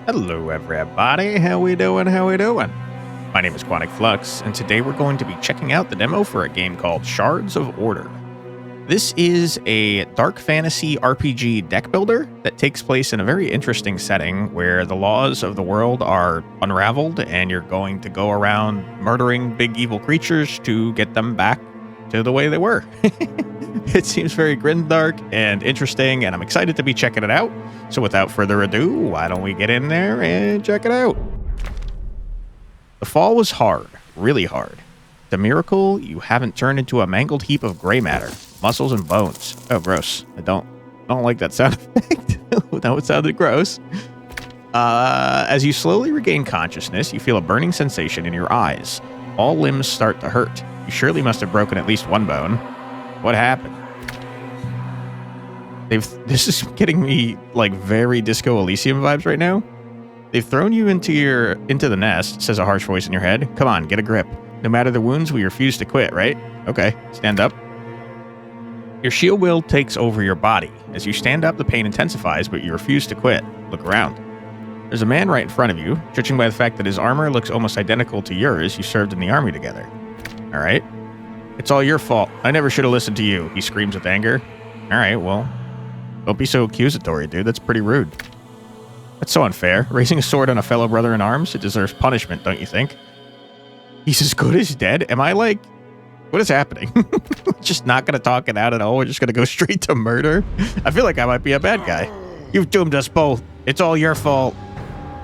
Hello, everybody. How we doing? How we doing? My name is Quantic Flux, and today we're going to be checking out the demo for a game called Shards of Order. This is a dark fantasy RPG deck builder that takes place in a very interesting setting where the laws of the world are unraveled and you're going to go around murdering big evil creatures to get them back to the way they were. It seems very Grimdark and interesting, and I'm excited to be checking it out. So without further ado, why don't we get in there and check it out? The fall was hard, really hard. The miracle, you haven't turned into a mangled heap of gray matter, muscles and bones. Oh, gross. I don't like that sound effect. That would sound gross. As you slowly regain consciousness, you feel a burning sensation in your eyes. All limbs start to hurt. You surely must have broken at least one bone. What happened? This is getting me like very Disco Elysium vibes right now. They've thrown you into the nest, says a harsh voice in your head. Come on, get a grip. No matter the wounds, we refuse to quit, right? Okay, stand up. Your shield will takes over your body. As you stand up, the pain intensifies, but you refuse to quit. Look around. There's a man right in front of you. Judging by the fact that his armor looks almost identical to yours, you served in the army together. All right. It's all your fault. I never should have listened to you, he screams with anger. All right, well, don't be so accusatory, dude. That's pretty rude. That's so unfair. Raising a sword on a fellow brother in arms, it deserves punishment, don't you think? He's as good as dead? Am I like... What is happening? Just not going to talk it out at all? We're just going to go straight to murder? I feel like I might be a bad guy. You've doomed us both. It's all your fault.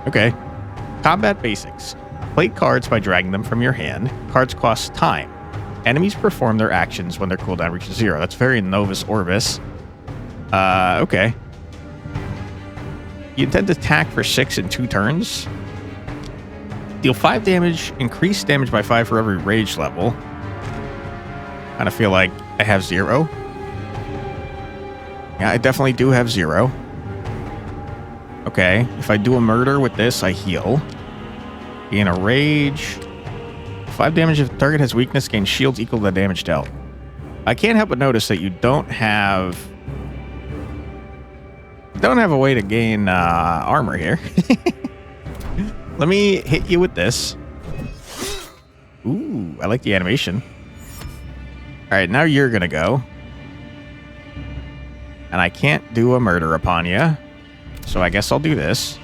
Okay. Combat basics. Play cards by dragging them from your hand. Cards cost time. Enemies perform their actions when their cooldown reaches 0. That's very Novus Orbis. Okay. You intend to attack for 6 in 2 turns. Deal 5 damage, increase damage by 5 for every rage level. Kind of feel like I have 0. Yeah, I definitely do have 0. Okay, if I do a murder with this, I heal. Gain a rage. 5 damage if the target has weakness, gain shields equal to the damage dealt. I can't help but notice that you don't have a way to gain armor here. Let me hit you with this. Ooh, I like the animation. All right, now you're gonna go. And I can't do a murder upon you. So I guess I'll do this.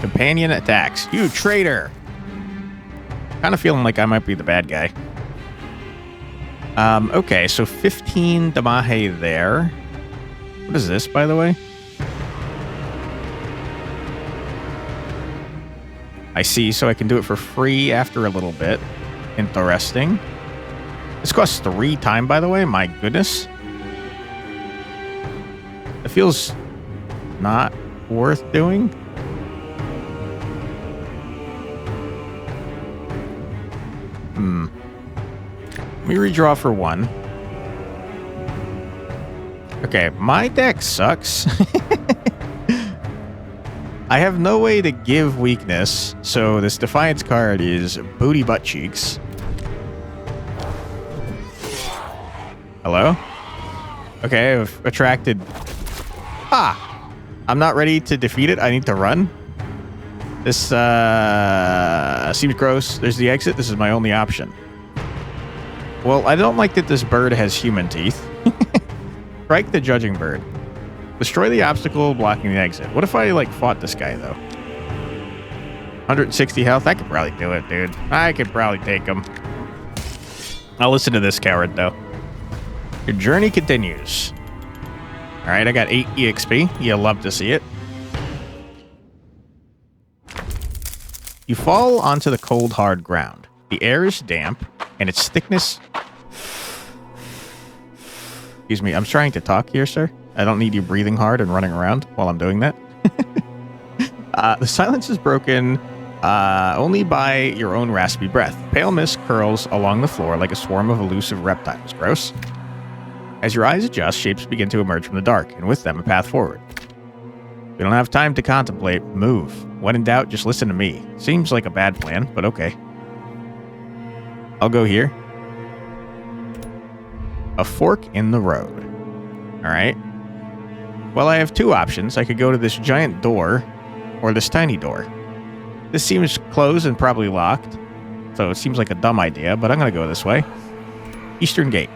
Companion attacks. You traitor! Kind of feeling like I might be the bad guy. Okay, so 15 Damahe there. What is this, by the way? I see, so I can do it for free after a little bit. Interesting. This costs 3 time, by the way. My goodness. It feels not worth doing. Let me redraw for 1. Okay, my deck sucks. I have no way to give weakness, so this Defiance card is booty butt cheeks. Hello? Okay, I've attracted... I'm not ready to defeat it. I need to run. This seems gross. There's the exit. This is my only option. Well, I don't like that this bird has human teeth. Strike the judging bird. Destroy the obstacle blocking the exit. What if I, like, fought this guy, though? 160 health? I could probably do it, dude. I could probably take him. I'll listen to this coward, though. Your journey continues. All right, I got 8 EXP. You'll love to see it. You fall onto the cold, hard ground. The air is damp, and its thickness... Excuse me, I'm trying to talk here, sir. I don't need you breathing hard and running around while I'm doing that. The silence is broken only by your own raspy breath. Pale mist curls along the floor like a swarm of elusive reptiles. Gross. As your eyes adjust, shapes begin to emerge from the dark, and with them a path forward. We don't have time to contemplate. Move. When in doubt, just listen to me. Seems like a bad plan, but okay. I'll go here. A fork in the road. All right. Well, I have two options. I could go to this giant door or this tiny door. This seems closed and probably locked, so it seems like a dumb idea, but I'm going to go this way. Eastern Gate.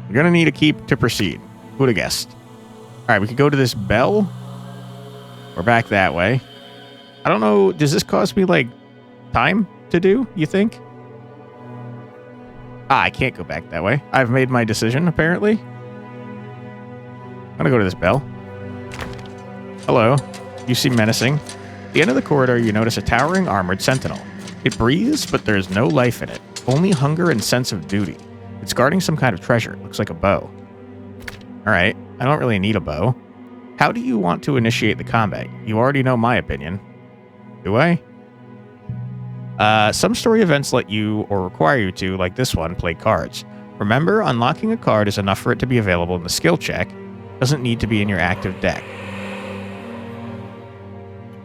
You're going to need a key to proceed. Who would have guessed? All right, we could go to this bell. We're back that way. I don't know. Does this cost me, like, time to do, you think? I can't go back that way. I've made my decision, apparently. I'm going to go to this bell. Hello. You seem menacing. At the end of the corridor, you notice a towering armored sentinel. It breathes, but there's no life in it. Only hunger and sense of duty. It's guarding some kind of treasure. It looks like a bow. Alright, I don't really need a bow. How do you want to initiate the combat? You already know my opinion. Do I? Some story events let you, or require you to, like this one, play cards. Remember, unlocking a card is enough for it to be available in the skill check. Doesn't need to be in your active deck.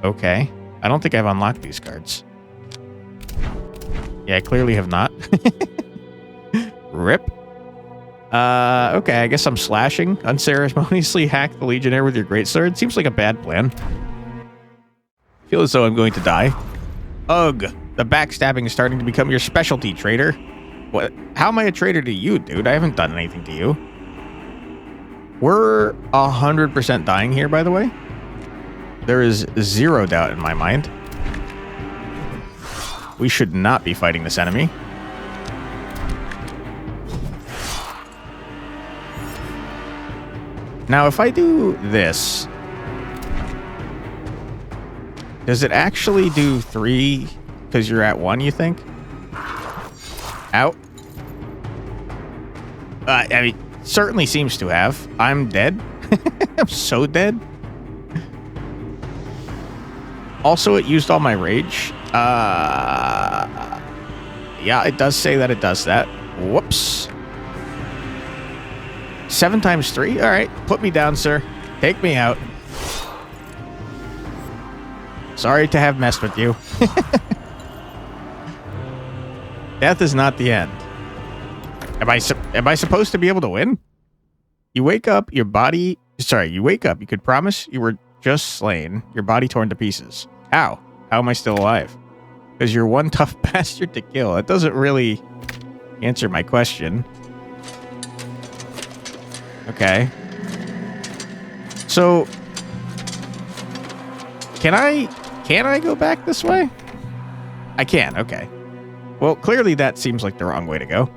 Okay. I don't think I've unlocked these cards. Yeah, I clearly have not. Rip. Okay, I guess I'm slashing. Unceremoniously hack the Legionnaire with your greatsword. Seems like a bad plan. Feel as though I'm going to die. Ugh. The backstabbing is starting to become your specialty, traitor. What? How am I a traitor to you, dude? I haven't done anything to you. We're 100% dying here, by the way. There is zero doubt in my mind. We should not be fighting this enemy. Now, if I do this, does it actually do 3 because you're at 1, you think? Out. I mean, certainly seems to have. I'm dead. I'm so dead. Also, it used all my rage. Yeah, it does say that it does that. Whoops. 7 times 3? Alright, put me down, sir. Take me out. Sorry to have messed with you. Death is not the end. Am I supposed to be able to win? You wake up, your body... Sorry, you wake up. You could promise you were just slain. Your body torn to pieces. How? How am I still alive? Because you're one tough bastard to kill. That doesn't really answer my question. Okay. So... Can I go back this way? I can, okay. Well, clearly that seems like the wrong way to go.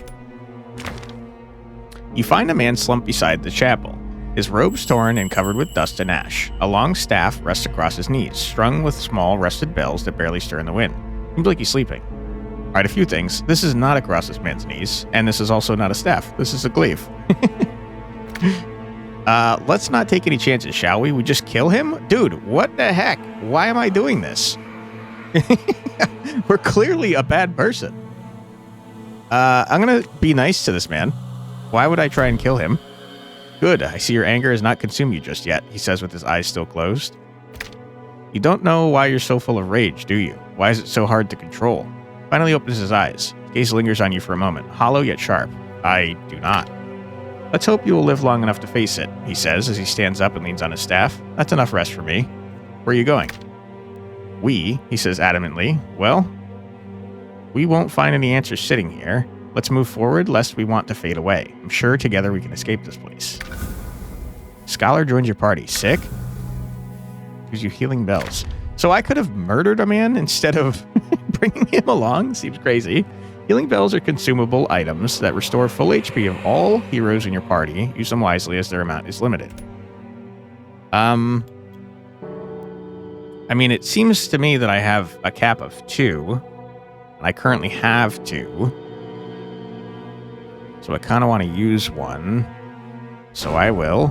You find a man slumped beside the chapel. His robes torn and covered with dust and ash. A long staff rests across his knees, strung with small rusted bells that barely stir in the wind. Seems like he's sleeping. Alright, a few things. This is not across this man's knees, and this is also not a staff. This is a glaive. Let's not take any chances, shall we? We just kill him? Dude, what the heck? Why am I doing this? We're clearly a bad person. I'm gonna be nice to this man. Why would I try and kill him? Good, I see your anger has not consumed you just yet, he says with his eyes still closed. You don't know why you're so full of rage, do you? Why is it so hard to control? Finally opens his eyes. His gaze lingers on you for a moment, hollow yet sharp. I do not. Let's hope you will live long enough to face it, he says as he stands up and leans on his staff. That's enough rest for me. Where are you going? We, he says adamantly. Well, we won't find any answers sitting here. Let's move forward, lest we want to fade away. I'm sure together we can escape this place. Scholar joins your party. Sick? Gives you healing bells. So I could have murdered a man instead of bringing him along? Seems crazy. Healing bells are consumable items that restore full HP of all heroes in your party. Use them wisely as their amount is limited. I mean, it seems to me that I have a cap of 2. And I currently have 2. So I kind of want to use one. So I will.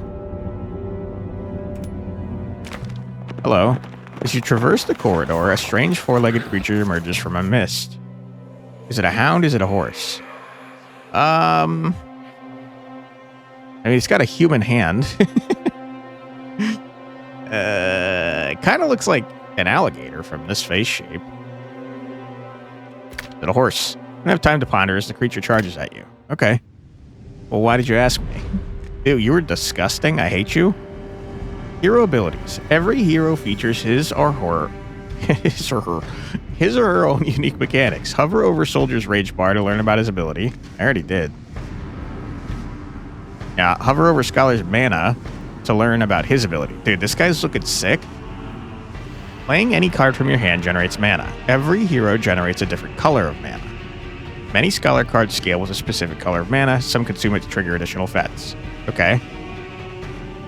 Hello. As you traverse the corridor, a strange 4-legged creature emerges from a mist. Is it a hound? Is it a horse? I mean, it's got a human hand. It kind of looks like an alligator from this face shape. Is it a horse? You don't have time to ponder as the creature charges at you. Okay. Well, why did you ask me? Ew, you were disgusting. I hate you. Hero abilities. Every hero features his or her own unique mechanics. Hover over Soldier's Rage bar to learn about his ability. I already did. Yeah, hover over Scholar's mana to learn about his ability. Dude, this guy's looking sick. Playing any card from your hand generates mana. Every hero generates a different color of mana. Many Scholar cards scale with a specific color of mana. Some consume it to trigger additional effects. Okay.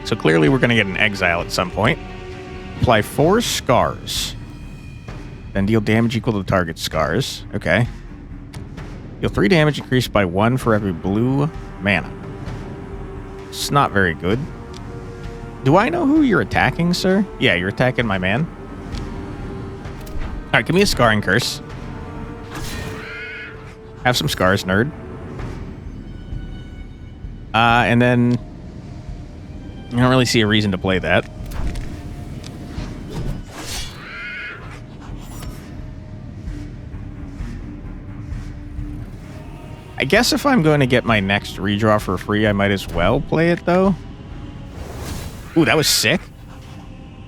So clearly we're going to get an exile at some point. Apply 4 scars. Then deal damage equal to the target's scars. Okay. Deal 3 damage increased by 1 for every blue mana. It's not very good. Do I know who you're attacking, sir? Yeah, you're attacking my man. Alright, give me a Scarring Curse. Have some scars, nerd. And then I don't really see a reason to play that. I guess if I'm going to get my next redraw for free, I might as well play it, though. Ooh, that was sick.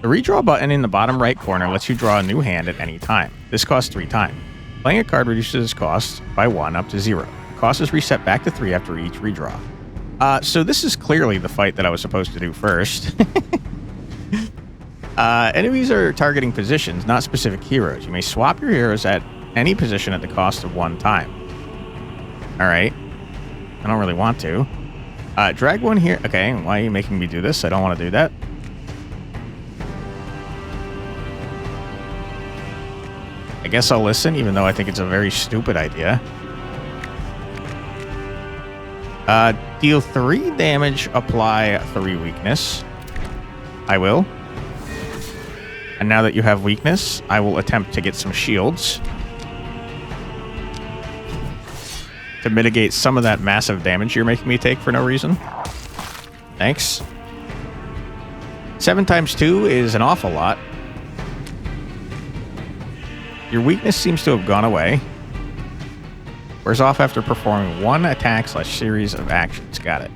The redraw button in the bottom right corner lets you draw a new hand at any time. This costs 3 times. Playing a card reduces its cost by 1 up to 0. The cost is reset back to 3 after each redraw. So this is clearly the fight that I was supposed to do first. Enemies are targeting positions, not specific heroes. You may swap your heroes at any position at the cost of 1 time. Alright. I don't really want to. Drag 1 here. Okay, why are you making me do this? I don't want to do that. I guess I'll listen, even though I think it's a very stupid idea. Deal 3 damage, apply 3 weakness. I will. And now that you have weakness, I will attempt to get some shields to mitigate some of that massive damage you're making me take for no reason. Thanks. 7 times 2 is an awful lot. Your weakness seems to have gone away. Wears off after performing 1 attack/series of actions. Got it.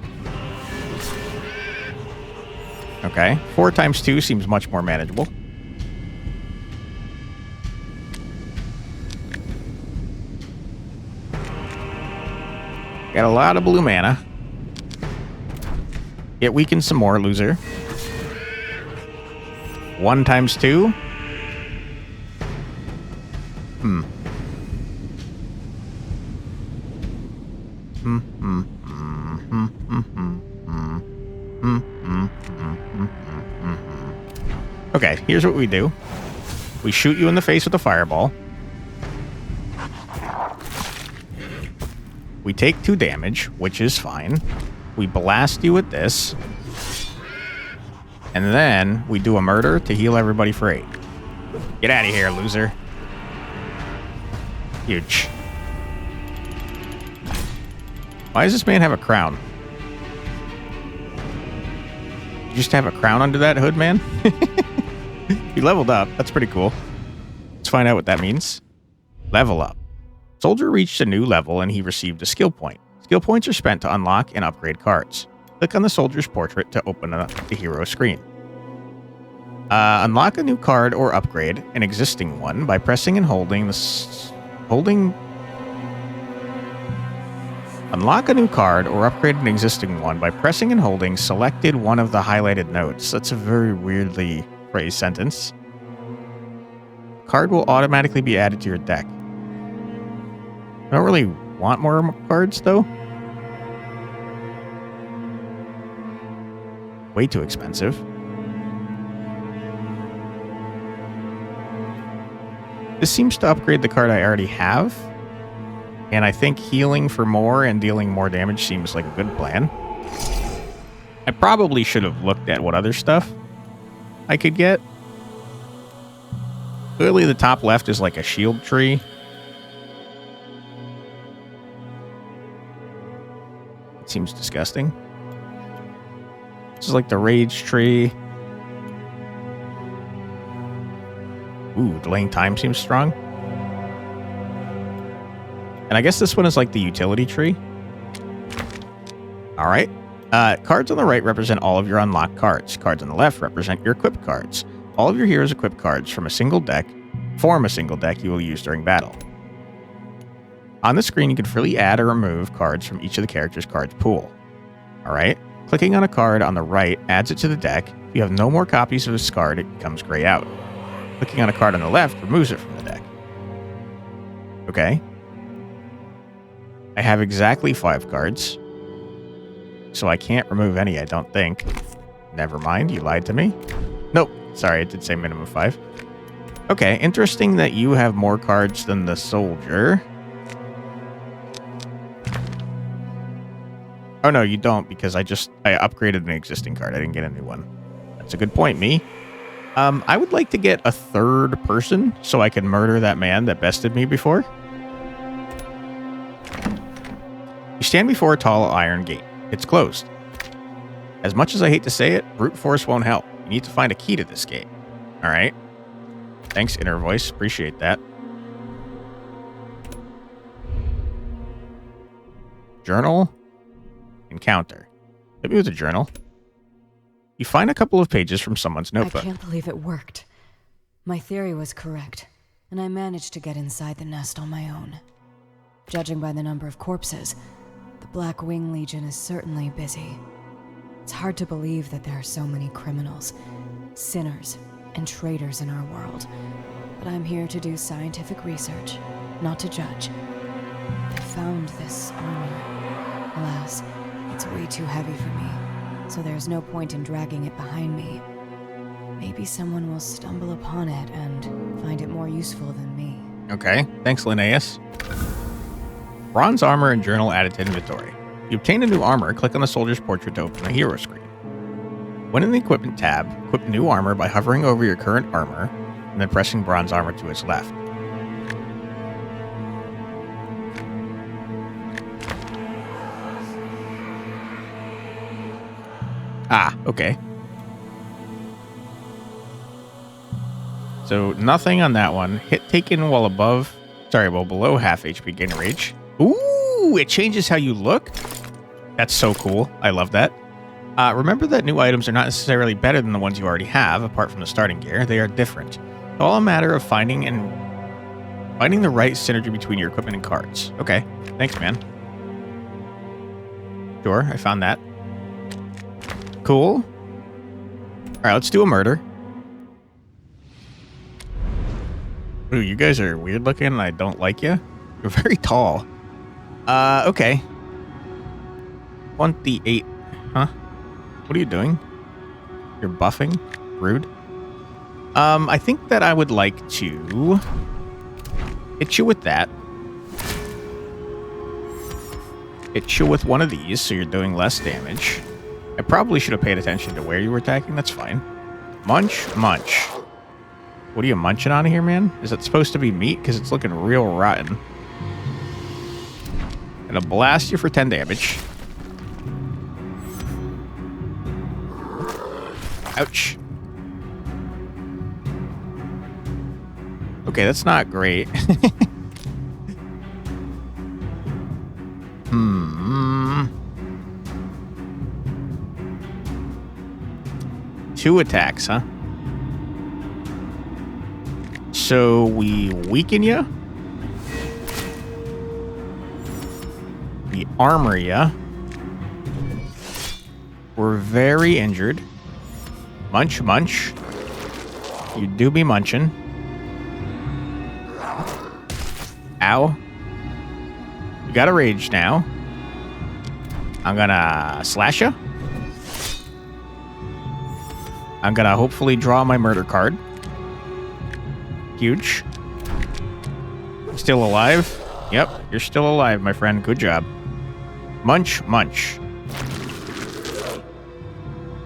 Okay. 4 times 2 seems much more manageable. Got a lot of blue mana. Get weakened some more, loser. 1 times 2. Okay, here's what we do. We shoot you in the face with a fireball. We take 2 damage, which is fine. We blast you with this. And then we do a murder to heal everybody for 8. Get out of here, loser. Huge. Why does this man have a crown? You just have a crown under that hood, man? He leveled up. That's pretty cool. Let's find out what that means. Level up. Soldier reached a new level and he received a skill point. Skill points are spent to unlock and upgrade cards. Click on the soldier's portrait to open up the hero screen. Unlock a new card or upgrade an existing one by pressing and holding Unlock a new card or upgrade an existing one by pressing and holding selected one of the highlighted notes. That's a very weirdly phrased sentence. Card will automatically be added to your deck. I don't really want more cards, though. Way too expensive. This seems to upgrade the card I already have. And I think healing for more and dealing more damage seems like a good plan. I probably should have looked at what other stuff I could get. Clearly the top left is like a shield tree. It seems disgusting. This is like the rage tree. Ooh, delaying time seems strong. And I guess this one is like the utility tree. All right. Cards on the right represent all of your unlocked cards. Cards on the left represent your equipped cards. All of your heroes' equipped cards from a single deck form a single deck you will use during battle. On the screen, you can freely add or remove cards from each of the character's cards pool. Alright? Clicking on a card on the right adds it to the deck. If you have no more copies of this card, it becomes grayed out. Clicking on a card on the left removes it from the deck. Okay. I have exactly 5 cards. So I can't remove any, I don't think. Never mind, you lied to me. Nope, sorry, it did say minimum 5. Okay, interesting that you have more cards than the soldier. Oh no, you don't, because I upgraded an existing card. I didn't get a new one. That's a good point, me. I would like to get a third person so I can murder that man that bested me before. You stand before a tall iron gate. It's closed. As much as I hate to say it, brute force won't help. You need to find a key to this gate. Alright. Thanks, inner voice. Appreciate that. Journal. Encounter. Hit me with a journal. You find a couple of pages from someone's notebook. I can't believe it worked. My theory was correct, and I managed to get inside the nest on my own. Judging by the number of corpses, the Black Wing Legion is certainly busy. It's hard to believe that there are so many criminals, sinners, and traitors in our world. But I'm here to do scientific research, not to judge. I found this armor. Alas, it's way too heavy for me, so there's no point in dragging it behind me. Maybe someone will stumble upon it and find it more useful than me. Okay, thanks, Linnaeus. Bronze armor and journal added to inventory. You obtain a new armor, click on the soldier's portrait to open the hero screen. When in the equipment tab, equip new armor by hovering over your current armor and then pressing bronze armor to its left. Ah, okay. So nothing on that one. Hit taken while below half HP gain rage. Ooh, it changes how you look. That's so cool. I love that. Remember that new items are not necessarily better than the ones you already have, apart from the starting gear. They are different. It's all a matter of finding the right synergy between your equipment and cards. Okay, thanks, man. Sure, I found that. Cool. All right, let's do a murder. Ooh, you guys are weird looking and I don't like you. You're very tall. Okay. 28. Huh? What are you doing? You're buffing? Rude. I think that I would like to hit you with that. Hit you with one of these so you're doing less damage. I probably should have paid attention to where you were attacking. That's fine. Munch, munch. What are you munching on here, man? Is it supposed to be meat? Because it's looking real rotten. Gonna blast you for 10 damage. Ouch. Okay, that's not great. Two attacks, huh? So we weaken you. We armor you. We're very injured. Munch, munch. You do be munching. Ow. You got a rage now. I'm gonna slash you. I'm gonna hopefully draw my murder card. Huge. Still alive? Yep, you're still alive, my friend. Good job. Munch, munch.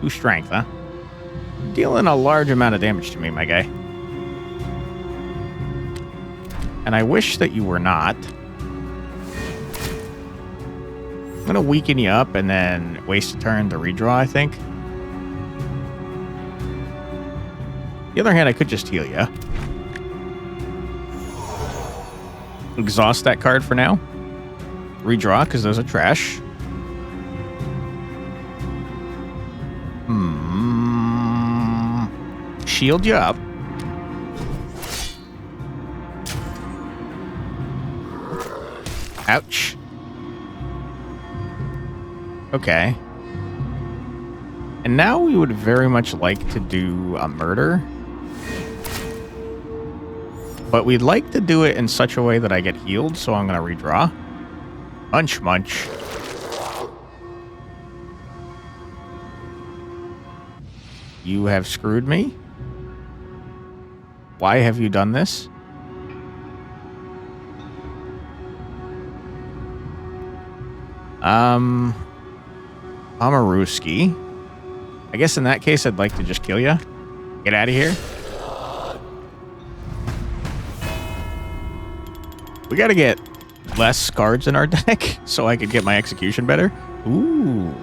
2 strength, huh? Dealing a large amount of damage to me, my guy. And I wish that you were not. I'm gonna weaken you up and then waste a turn to redraw, I think. On the other hand, I could just heal you. Exhaust that card for now. Redraw, because those are trash. shield you up. Ouch. Okay. And now we would very much like to do a murder. But we'd like to do it in such a way that I get healed, so I'm going to redraw. Munch, munch. You have screwed me. Why have you done this? Amaruski. I guess in that case, I'd like to just kill you. Get out of here. We gotta get less cards in our deck so I could get my execution better. Ooh.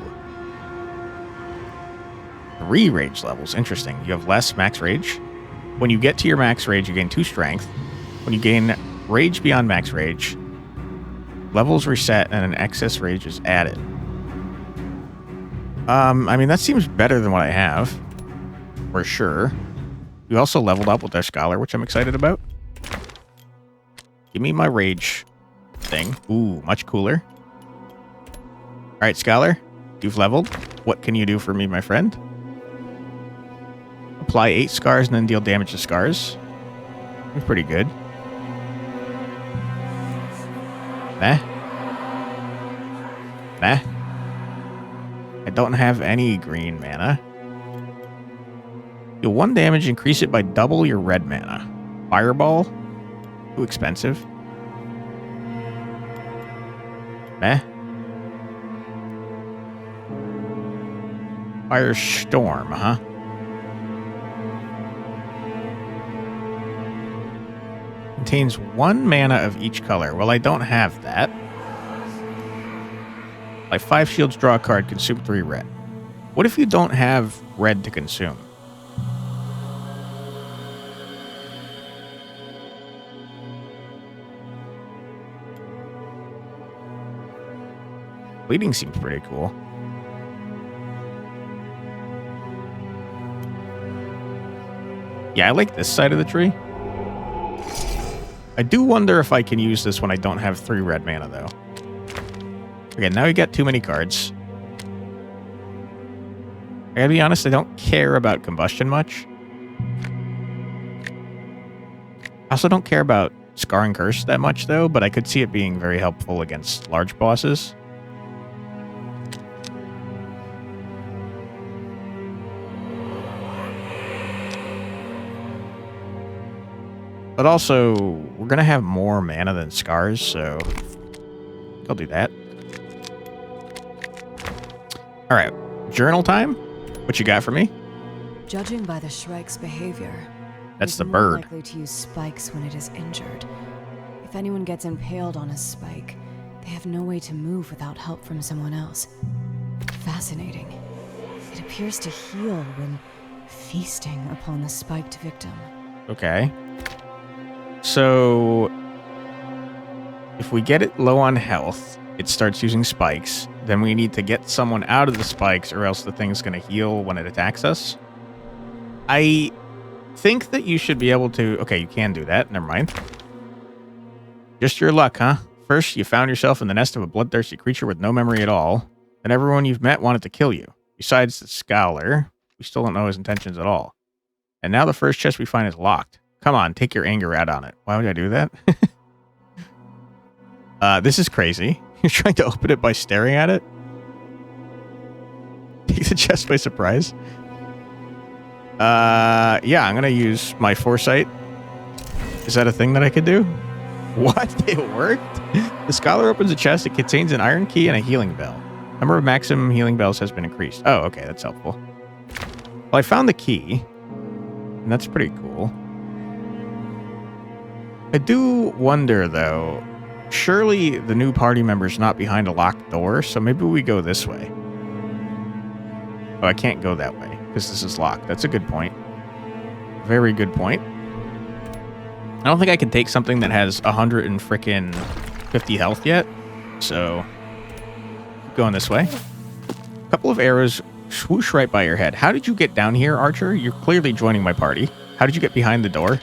3 rage levels. Interesting. You have less max rage. When you get to your max rage, you gain 2 strength. When you gain rage beyond max rage, levels reset and an excess rage is added. I mean, that seems better than what I have. For sure. We also leveled up with our Scholar, which I'm excited about. Give me my rage thing. Ooh, much cooler. Alright, Scholar. You've leveled. What can you do for me, my friend? Apply 8 scars and then deal damage to scars. That's pretty good. Meh. Meh. I don't have any green mana. Deal 1 damage, increase it by double your red mana. Fireball. Too expensive. Meh. Firestorm, huh? Contains 1 mana of each color. Well, I don't have that. Like 5 shields, draw a card, consume 3 red. What if you don't have red to consume? Bleeding seems pretty cool. Yeah, I like this side of the tree. I do wonder if I can use this when I don't have 3 red mana, though. Okay, now we got too many cards. I gotta be honest, I don't care about combustion much. I also don't care about Scarring Curse that much, though, but I could see it being very helpful against large bosses. But also, we're going to have more mana than Scars, so I'll do that. All right, journal time. What you got for me? Judging by the Shrike's behavior, That's the it's bird. more likely to use spikes when it is injured. If anyone gets impaled on a spike, they have no way to move without help from someone else. Fascinating. It appears to heal when feasting upon the spiked victim. Okay. So, if we get it low on health, it starts using spikes. Then we need to get someone out of the spikes or else the thing's going to heal when it attacks us. I think that you should be able to... Okay, you can do that. Never mind. Just your luck, huh? First, you found yourself in the nest of a bloodthirsty creature with no memory at all. And everyone you've met wanted to kill you. Besides the Scholar, we still don't know his intentions at all. And now the first chest we find is locked. Come on, take your anger out on it. Why would I do that? This is crazy. You're trying to open it by staring at it? Take the chest by surprise. Yeah, I'm gonna use my foresight. Is that a thing that I could do? What? It worked? The Scholar opens a chest. It contains an iron key and a healing bell. Number of maximum healing bells has been increased. Oh, okay, that's helpful. Well, I found the key, and that's pretty cool. I do wonder, though, surely the new party member's not behind a locked door, so maybe we go this way. Oh, I can't go that way, because this is locked. That's a good point. Very good point. I don't think I can take something that has 150 health yet, so keep going this way. A couple of arrows swoosh right by your head. How did you get down here, Archer? You're clearly joining my party. How did you get behind the door?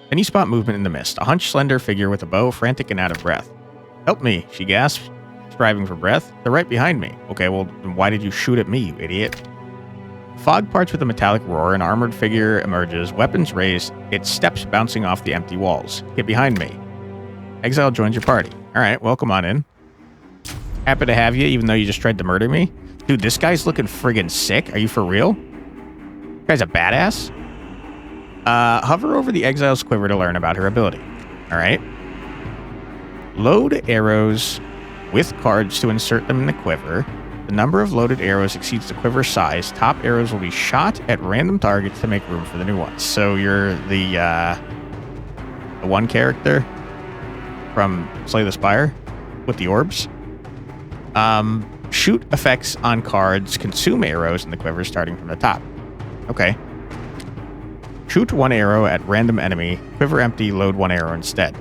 Then you spot movement in the mist. A hunched, slender figure with a bow, frantic and out of breath. Help me, she gasps, striving for breath. They're right behind me. Okay, well, then why did you shoot at me, you idiot? Fog parts with a metallic roar. An armored figure emerges, weapons raised, its steps bouncing off the empty walls. Get behind me. Exile joins your party. All right, welcome on in. Happy to have you, even though you just tried to murder me. Dude, this guy's looking friggin' sick. Are you for real? This guy's a badass. Hover over the Exile's quiver to learn about her ability. All right. Load arrows with cards to insert them in the quiver. The number of loaded arrows exceeds the quiver size. Top arrows will be shot at random targets to make room for the new ones. So you're the one character from Slay the Spire with the orbs. Shoot effects on cards consume arrows in the quiver starting from the top. Okay. Shoot one arrow at random enemy. Quiver empty, load one arrow instead.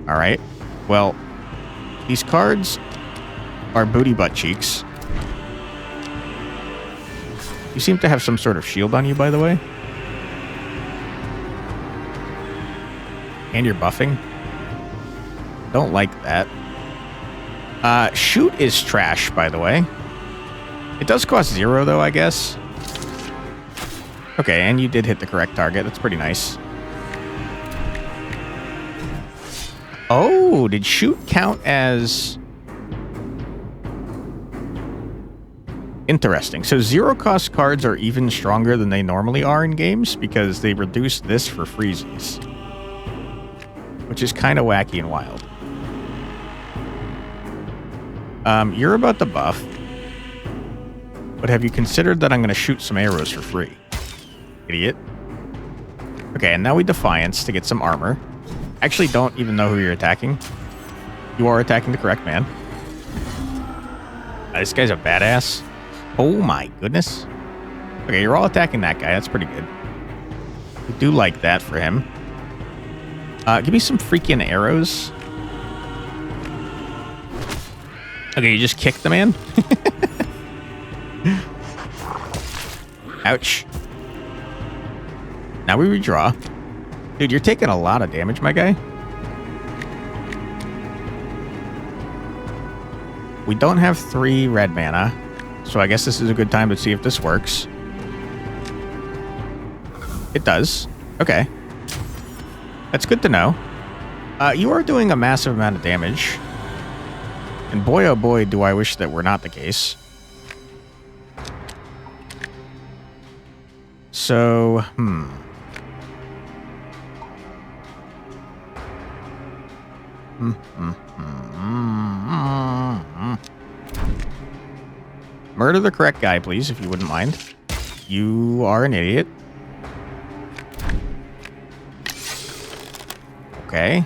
Alright. Well, these cards are booty butt cheeks. You seem to have some sort of shield on you, by the way. And you're buffing. Don't like that. Shoot is trash, by the way. It does cost 0, though, I guess. Okay, and you did hit the correct target. That's pretty nice. Oh, did shoot count as... Interesting. So 0-cost cards are even stronger than they normally are in games because they reduce this for freezies. Which is kind of wacky and wild. You're about to buff. But have you considered that I'm going to shoot some arrows for free? Idiot. Okay, and now we Defiance to get some armor. Actually, don't even know who you're attacking. You are attacking the correct man. This guy's a badass. Oh my goodness. Okay, you're all attacking that guy. That's pretty good. We do like that for him. Give me some freaking arrows. Okay, you just kicked the man? Ouch. Now we redraw. Dude, you're taking a lot of damage, my guy. We don't have 3 red mana, so I guess this is a good time to see if this works. It does. Okay. That's good to know. You are doing a massive amount of damage. And boy, oh boy, do I wish that were not the case. So, Murder the correct guy, please, if you wouldn't mind. You are an idiot. Okay.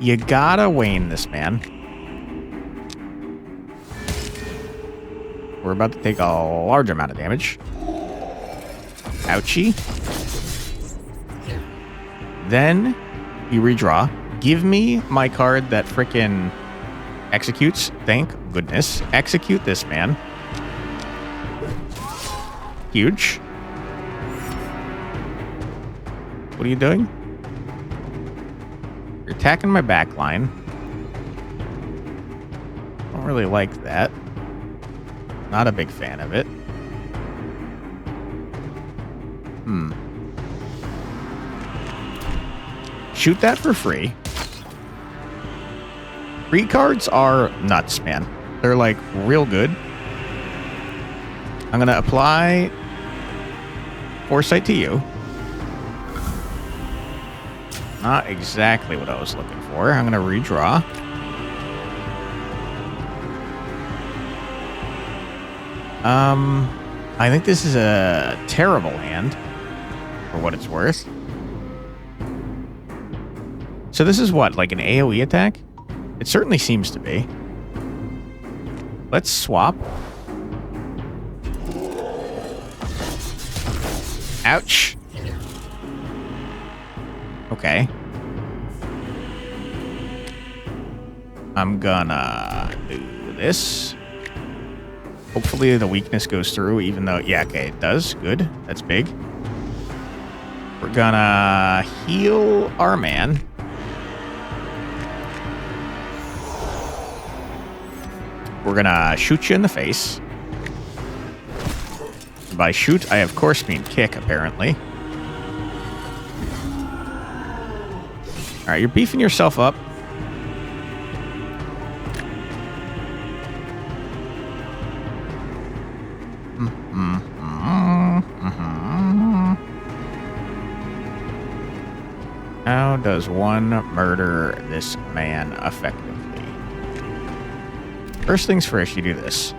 You gotta wane this man. We're about to take a large amount of damage. Ouchie. Then you redraw. Give me my card that frickin' executes. Thank goodness. Execute this man. Huge. What are you doing? You're attacking my back line. Don't really like that. Not a big fan of it. Shoot that for free. Free cards are nuts, man. They're like real good. I'm gonna apply Foresight to you. Not exactly what I was looking for. I'm gonna redraw. I think this is a terrible hand, for what it's worth. So this is what, like an AoE attack? It certainly seems to be. Let's swap. Ouch. I'm gonna do this. Hopefully the weakness goes through, even though... Yeah, okay, it does. Good. That's big. We're gonna heal our man. We're gonna shoot you in the face. By shoot, I of course mean kick, apparently. Alright, you're beefing yourself up. How does one murder this man effectively? First things first, you do this.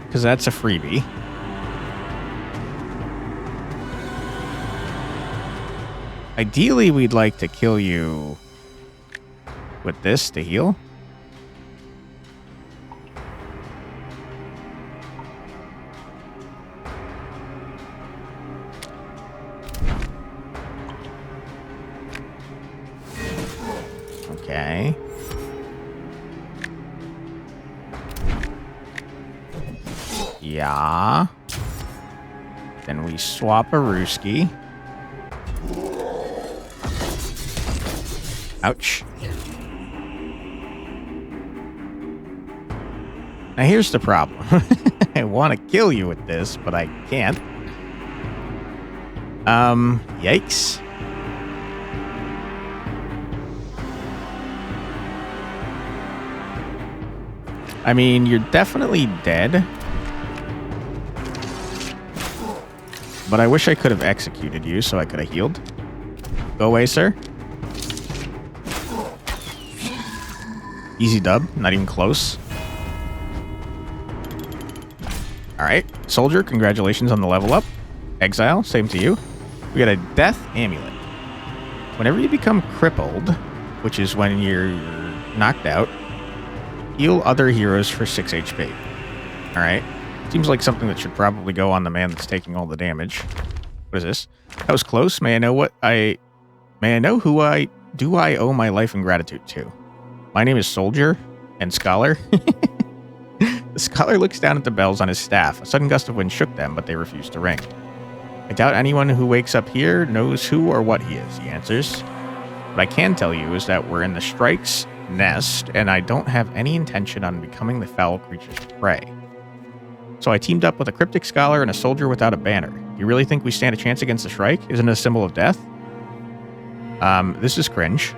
Because that's a freebie. Ideally, we'd like to kill you with this to heal. Okay. Yeah. Then we swap a Rooski. Ouch. Now here's the problem. I want to kill you with this, but I can't. Yikes. I mean, you're definitely dead. But I wish I could have executed you so I could have healed. Go away, sir. Easy dub. Not even close. Alright. Soldier, congratulations on the level up. Exile, same to you. We got a death amulet. Whenever you become crippled, which is when you're knocked out, heal other heroes for 6 HP. Alright. Seems like something that should probably go on the man that's taking all the damage. What is this? That was close. May I know who I owe my life and gratitude to? My name is Soldier and Scholar. The Scholar looks down at the bells on his staff. A sudden gust of wind shook them, but they refused to ring. I doubt anyone who wakes up here knows who or what he is, he answers. What I can tell you is that we're in the Strike's nest, and I don't have any intention on becoming the foul creature's prey. So I teamed up with a cryptic scholar and a soldier without a banner. Do you really think we stand a chance against the Shrike? Isn't it a symbol of death? This is cringe.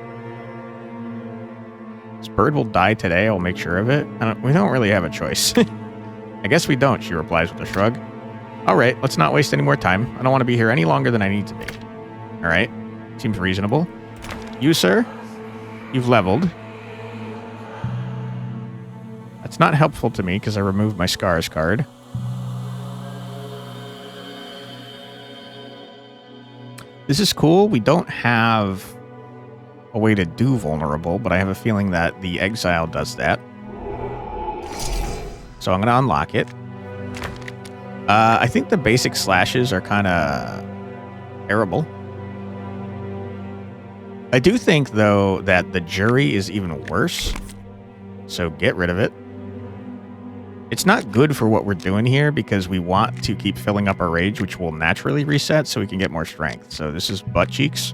This bird will die today, I'll make sure of it. We don't really have a choice. I guess we don't, she replies with a shrug. Alright, let's not waste any more time. I don't want to be here any longer than I need to be. Alright, seems reasonable. You, sir, you've leveled. That's not helpful to me because I removed my Scars card. This is cool. We don't have a way to do vulnerable, but I have a feeling that the exile does that. So I'm going to unlock it. I think the basic slashes are kind of terrible. I do think, though, that the jury is even worse. So get rid of it. It's not good for what we're doing here because we want to keep filling up our rage, which will naturally reset so we can get more strength. So this is butt cheeks.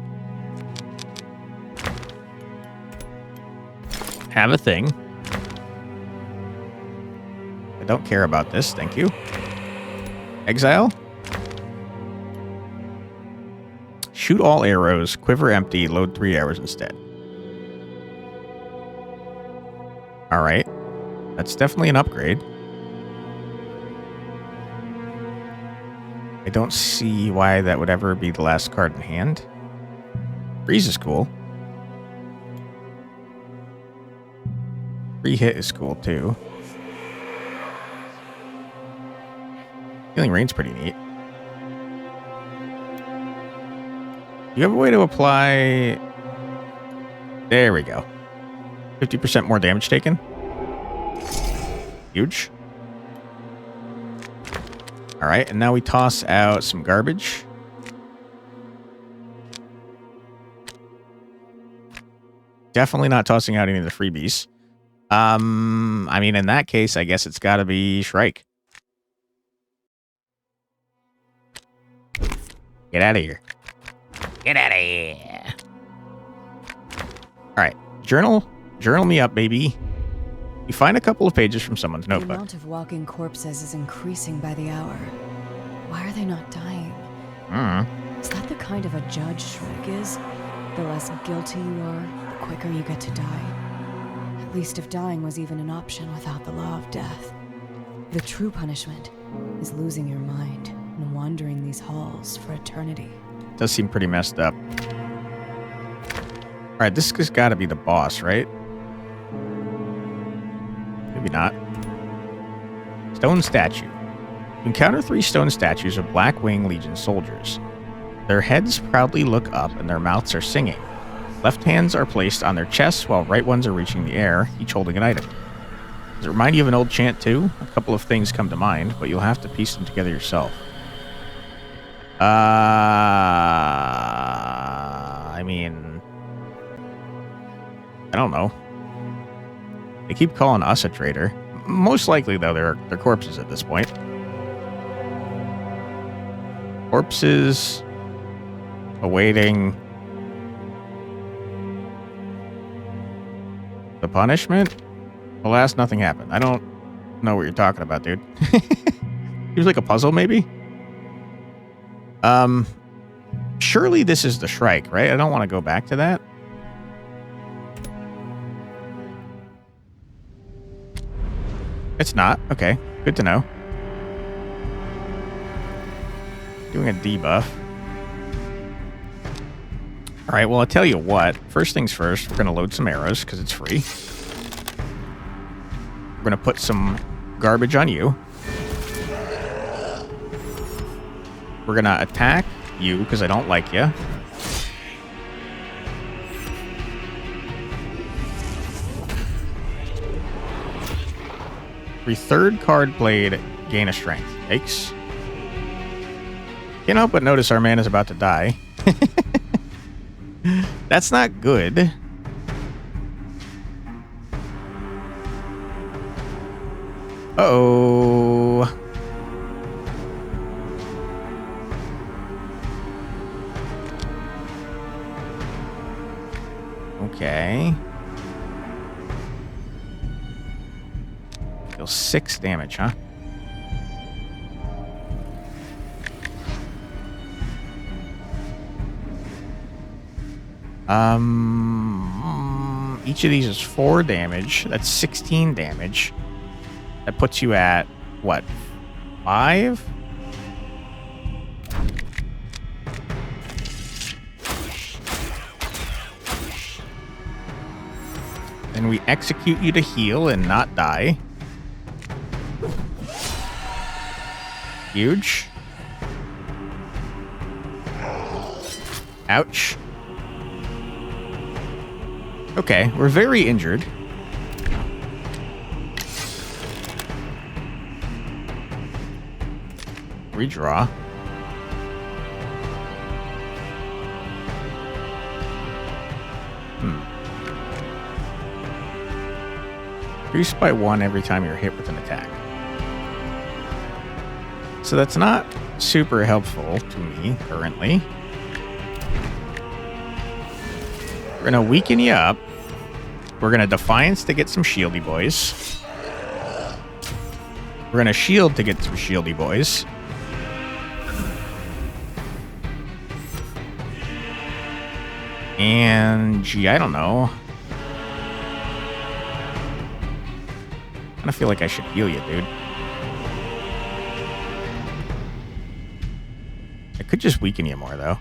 Have a thing. I don't care about this, thank you. Exile. Shoot all arrows, quiver empty, load 3 arrows instead. Alright. That's definitely an upgrade. I don't see why that would ever be the last card in hand. Freeze is cool. Free hit is cool too. Healing Rain's pretty neat. You have a way to apply... There we go. 50% more damage taken. Huge. Alright, and now we toss out some garbage. Definitely not tossing out any of the freebies. I mean, in that case, I guess it's got to be Shrike. Get out of here. Get out of here. All right. Journal me up, baby. You find a couple of pages from someone's notebook. The amount of walking corpses is increasing by the hour. Why are they not dying? Is that the kind of a judge Shrike is? The less guilty you are, the quicker you get to die. At least if dying was even an option without the law of death. The true punishment is losing your mind and wandering these halls for eternity. Does seem pretty messed up. All right, this has got to be the boss, right? Maybe not. Stone statue. You encounter 3 stone statues of Black Wing Legion soldiers. Their heads proudly look up and their mouths are singing. Left hands are placed on their chests while right ones are reaching the air, each holding an item. Does it remind you of an old chant too? A couple of things come to mind, but you'll have to piece them together yourself. I mean, I don't know. They keep calling us a traitor. Most likely, though, they're corpses at this point. Corpses awaiting the punishment. Alas, nothing happened. I don't know what you're talking about, dude. Seems like a puzzle, maybe? Surely this is the Shrike, right? I don't want to go back to that. It's not. Okay, good to know. Doing a debuff. All right, well, I'll tell you what. First things first, we're going to load some arrows because it's free. We're going to put some garbage on you. We're going to attack you because I don't like you. Every third card played, gain a strength. Yikes. Can't help but notice our man is about to die. That's not good. Uh-oh. Okay. Deal 6 damage, huh? Each of these is 4 damage. That's 16 damage. That puts you at, what, 5? Then we execute you to heal and not die. Huge. Ouch. Okay, we're very injured. Redraw. Increase by 1 every time you're hit with an attack. So that's not super helpful to me currently. We're going to weaken you up. We're going to Defiance to get some shieldy boys. We're going to shield to get some shieldy boys. And, gee, I don't know. I kind of feel like I should heal you, dude. I could just weaken you more, though.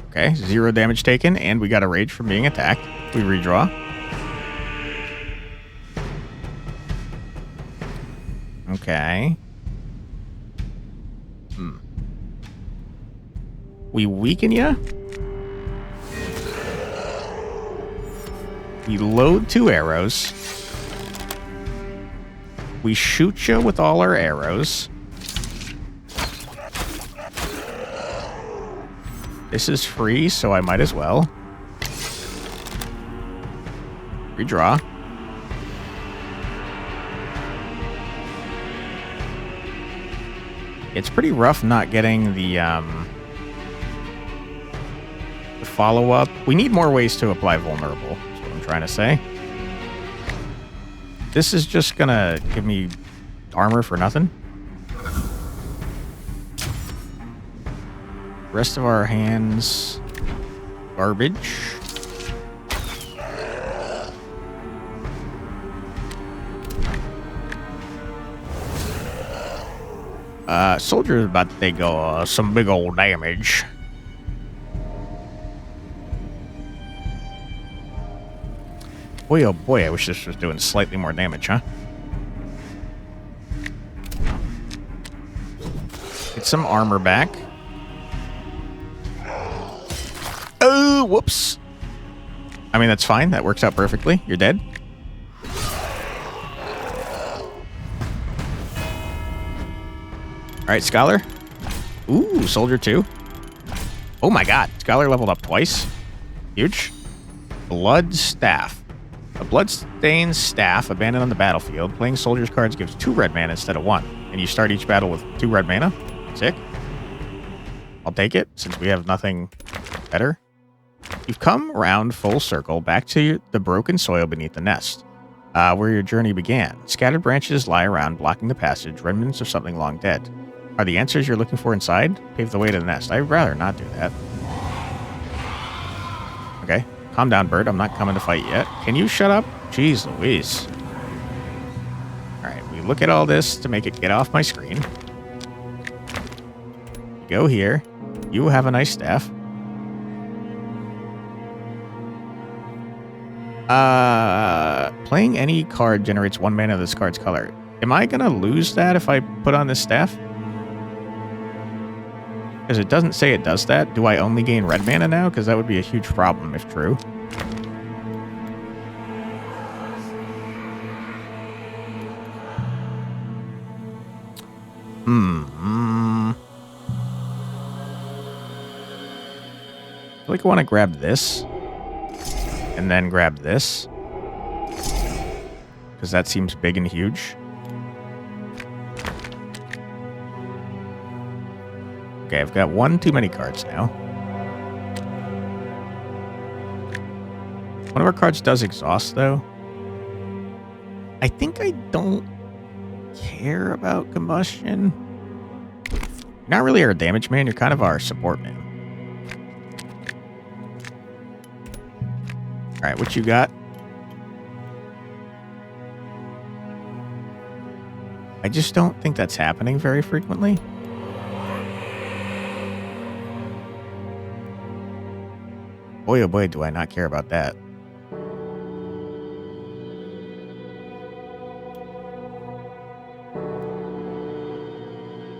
Okay, 0 damage taken, and we got a rage from being attacked. We redraw. Okay. We weaken you. We load 2 arrows. We shoot you with all our arrows. This is free, so I might as well. Redraw. It's pretty rough not getting the follow-up. We need more ways to apply vulnerable, is what I'm trying to say. This is just gonna give me armor for nothing. Rest of our hands, garbage. Soldier's about to take some big old damage. Boy, oh boy, I wish this was doing slightly more damage, huh? Get some armor back. Oh, whoops. I mean, that's fine. That works out perfectly. You're dead. All right, Scholar. Ooh, Soldier 2. Oh my god. Scholar leveled up twice. Huge. Blood Staff. A bloodstained staff abandoned on the battlefield. Playing Soldier's cards gives 2 red mana instead of 1. And you start each battle with 2 red mana. Sick. I'll take it, since we have nothing better. You've come around full circle back to the broken soil beneath the nest, where your journey began. Scattered branches lie around, blocking the passage, remnants of something long dead. Are the answers you're looking for inside? Pave the way to the nest. I'd rather not do that. Okay. Calm down, bird. I'm not coming to fight yet. Can you shut up? Jeez Louise. Alright, we look at all this to make it get off my screen. Go here. You have a nice staff. Playing any card generates 1 mana of this card's color. Am I gonna lose that if I put on this staff? Because it doesn't say it does that. Do I only gain red mana now? Because that would be a huge problem if true. I feel like I want to grab this. And then grab this. Because that seems big and huge. Okay, I've got 1 too many cards now. One of our cards does exhaust, though. I think I don't care about combustion. You're not really our damage man, you're kind of our support man. Alright, what you got? I just don't think that's happening very frequently. Boy, oh boy, do I not care about that.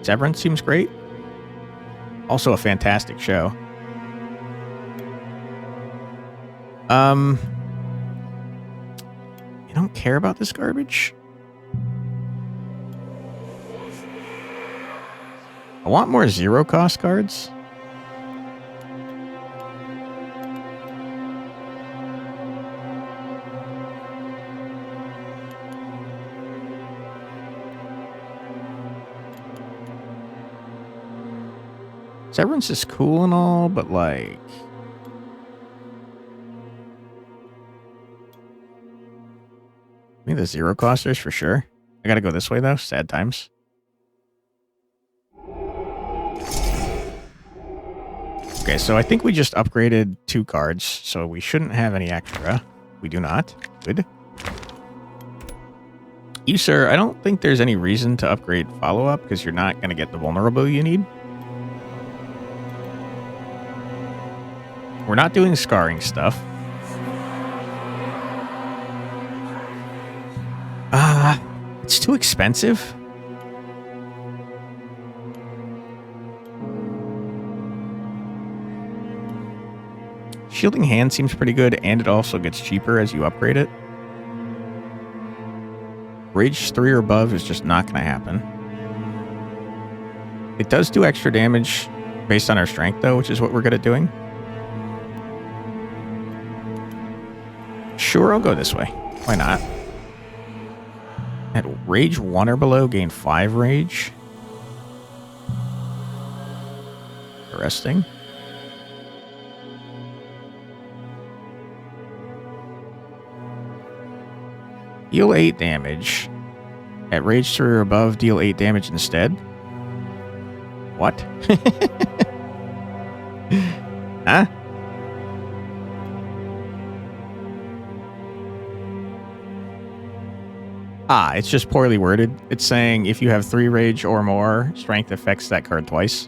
Severance seems great. Also a fantastic show. You don't care about this garbage? I want more zero cost cards. Severance is cool and all, but like... I think the zero costers for sure. I gotta go this way though. Sad times. Okay, so I think we just upgraded 2 cards, so we shouldn't have any extra. We do not. Good. You, sir, I don't think there's any reason to upgrade follow-up because you're not going to get the vulnerable you need. We're not doing scarring stuff. It's too expensive. Shielding Hand seems pretty good, and it also gets cheaper as you upgrade it. Rage 3 or above is just not going to happen. It does do extra damage based on our strength, though, which is what we're good at doing. Sure, I'll go this way. Why not? At rage 1 or below, gain 5 rage. Interesting. Deal 8 damage. At rage 3 or above, deal 8 damage instead. What? Huh? Ah, it's just poorly worded. It's saying if you have 3 rage or more, strength affects that card twice.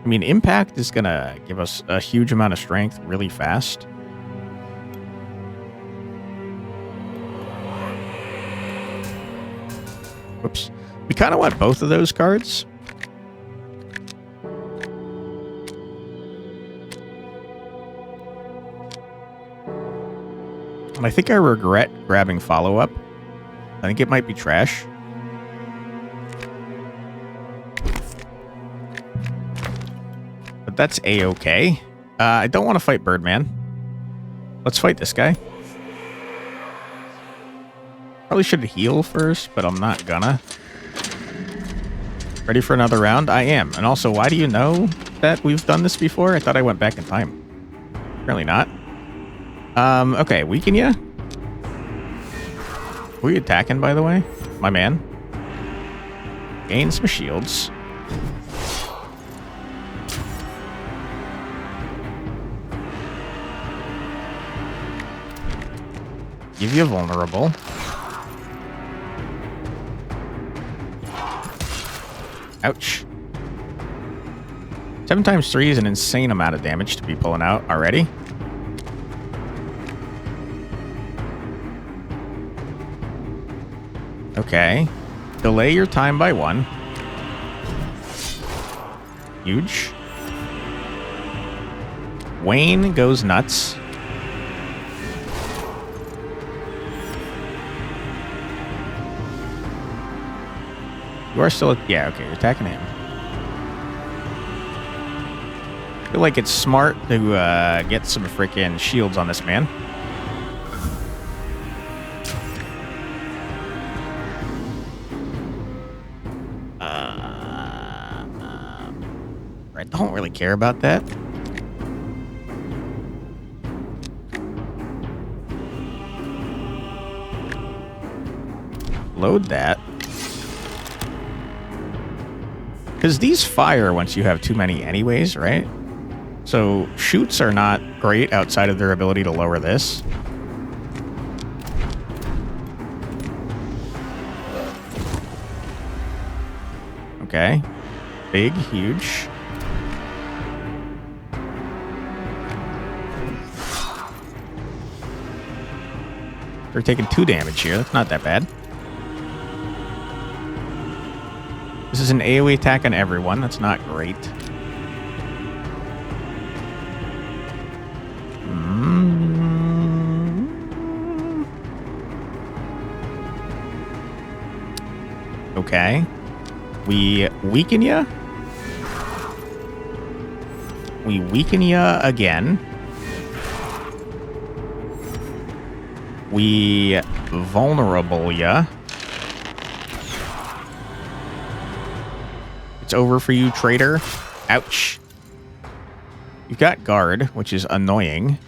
I mean, impact is gonna give us a huge amount of strength really fast. Whoops. We kind of want both of those cards. And I think I regret grabbing follow-up. I think it might be trash. But that's A-okay. I don't want to fight Birdman. Let's fight this guy. Probably should heal first, but I'm not gonna. Ready for another round? I am. And also, why do you know that we've done this before? I thought I went back in time. Apparently not. Okay, weaken ya? Who are you attacking, by the way? My man. Gain some shields. Give you vulnerable. Ouch. 7 times 3 is an insane amount of damage to be pulling out already. Okay. Delay your time by 1. Huge. Wayne goes nuts. You are still... Yeah, okay, you're attacking him. I feel like it's smart to get some freaking shields on this man. I don't really care about that. Load that. Because these fire once you have too many anyways, right? So shoots are not great outside of their ability to lower this. Okay. Big, huge. They're taking 2 damage here. That's not that bad. This is an AoE attack on everyone. That's not great. Okay. We weaken ya. We weaken ya again. We vulnerable ya. It's over for you, traitor. Ouch. You've got guard, which is annoying.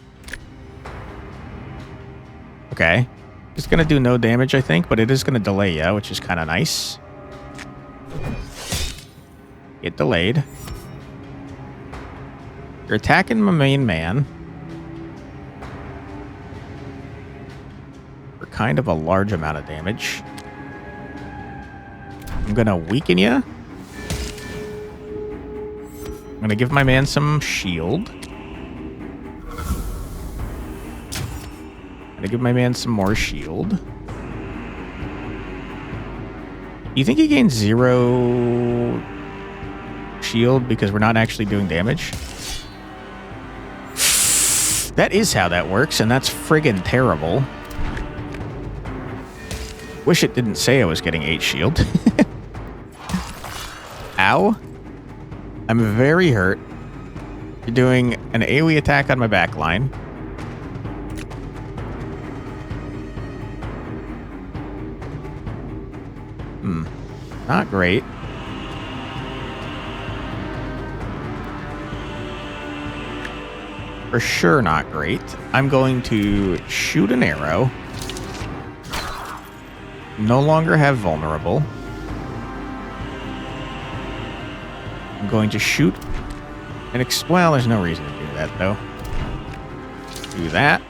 Okay. It's going to do no damage, I think, but it is going to delay ya, which is kind of nice. Get delayed. You're attacking my main man. For kind of a large amount of damage. I'm going to weaken ya. I'm gonna give my man some shield. Gonna give my man some more shield. You think he gains 0 shield because we're not actually doing damage? That is how that works, and that's friggin' terrible. Wish it didn't say I was getting 8 shield. Ow. I'm very hurt. You're doing an AoE attack on my back line. Not great. For sure not great. I'm going to shoot an arrow. No longer have vulnerable. I'm going to shoot an well, there's no reason to do that though. Do that.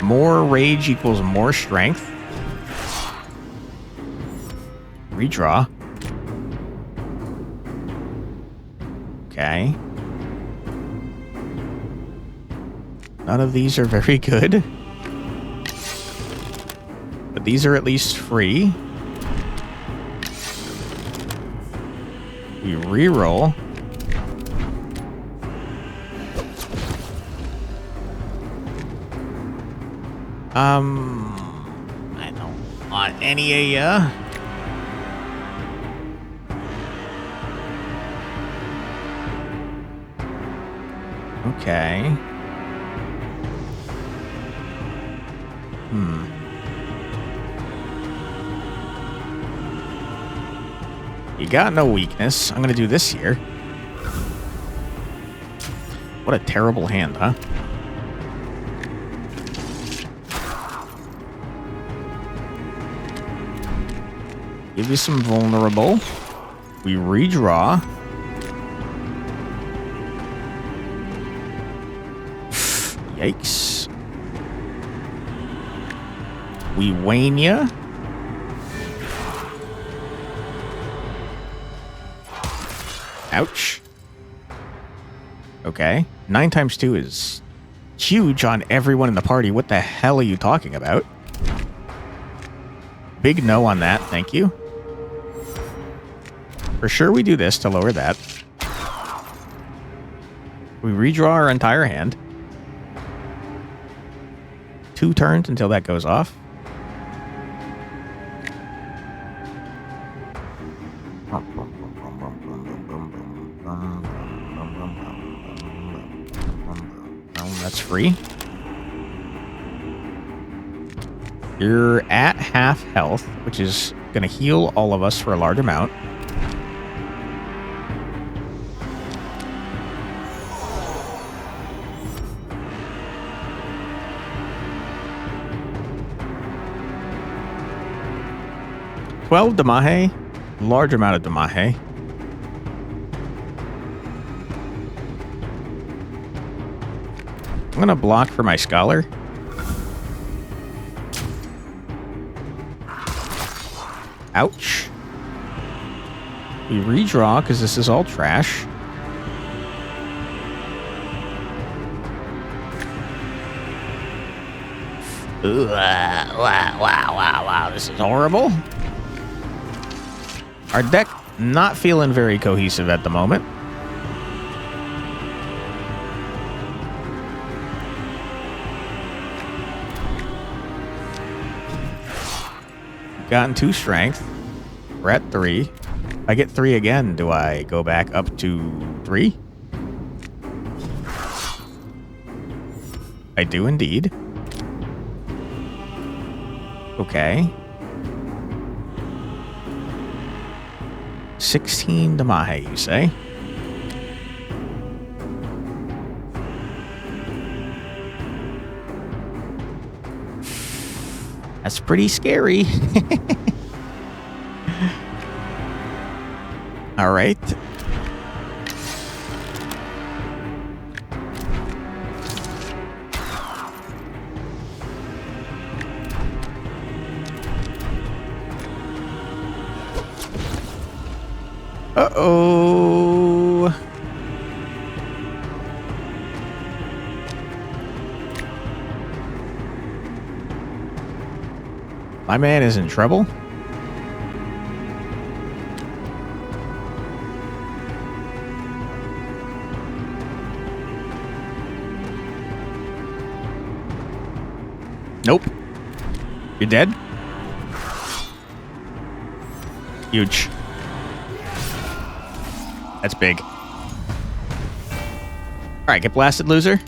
More rage equals more strength. Redraw. Okay. None of these are very good. But these are at least free. We reroll. I don't want any of ya. Okay. You got no weakness. I'm gonna do this here. What a terrible hand, huh? Give you some vulnerable. We redraw. Yikes. We wane ya. Ouch. Okay. 9 times 2 is huge on everyone in the party. What the hell are you talking about? Big no on that, thank you. For sure we do this to lower that. We redraw our entire hand. 2 turns until that goes off. That's free. You're at half health, which is going to heal all of us for a large amount. $12 Damahe, large amount of Damahe. I'm gonna block for my scholar. Ouch. We redraw because this is all trash. Wow, this is horrible. Our deck not feeling very cohesive at the moment. Gotten 2 strength. We're at 3. If I get 3 again, do I go back up to 3? I do indeed. Okay. 16 Damahe, you say? That's pretty scary. All right. Uh-oh. My man is in trouble. Nope. You're dead? Huge. That's big. Alright, get blasted, loser.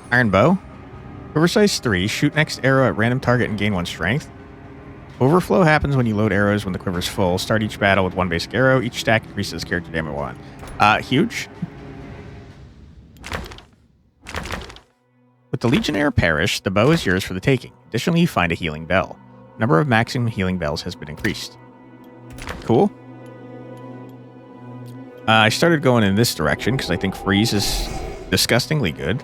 Iron bow. Quiver size 3. Shoot next arrow at random target and gain 1 strength. Overflow happens when you load arrows when the quiver is full. Start each battle with 1 basic arrow. Each stack increases character damage 1. Huge. With the Legionnaire Parish, the bow is yours for the taking. Additionally, you find a healing bell. Number of maximum healing bells has been increased. Cool. I started going in this direction because I think freeze is disgustingly good.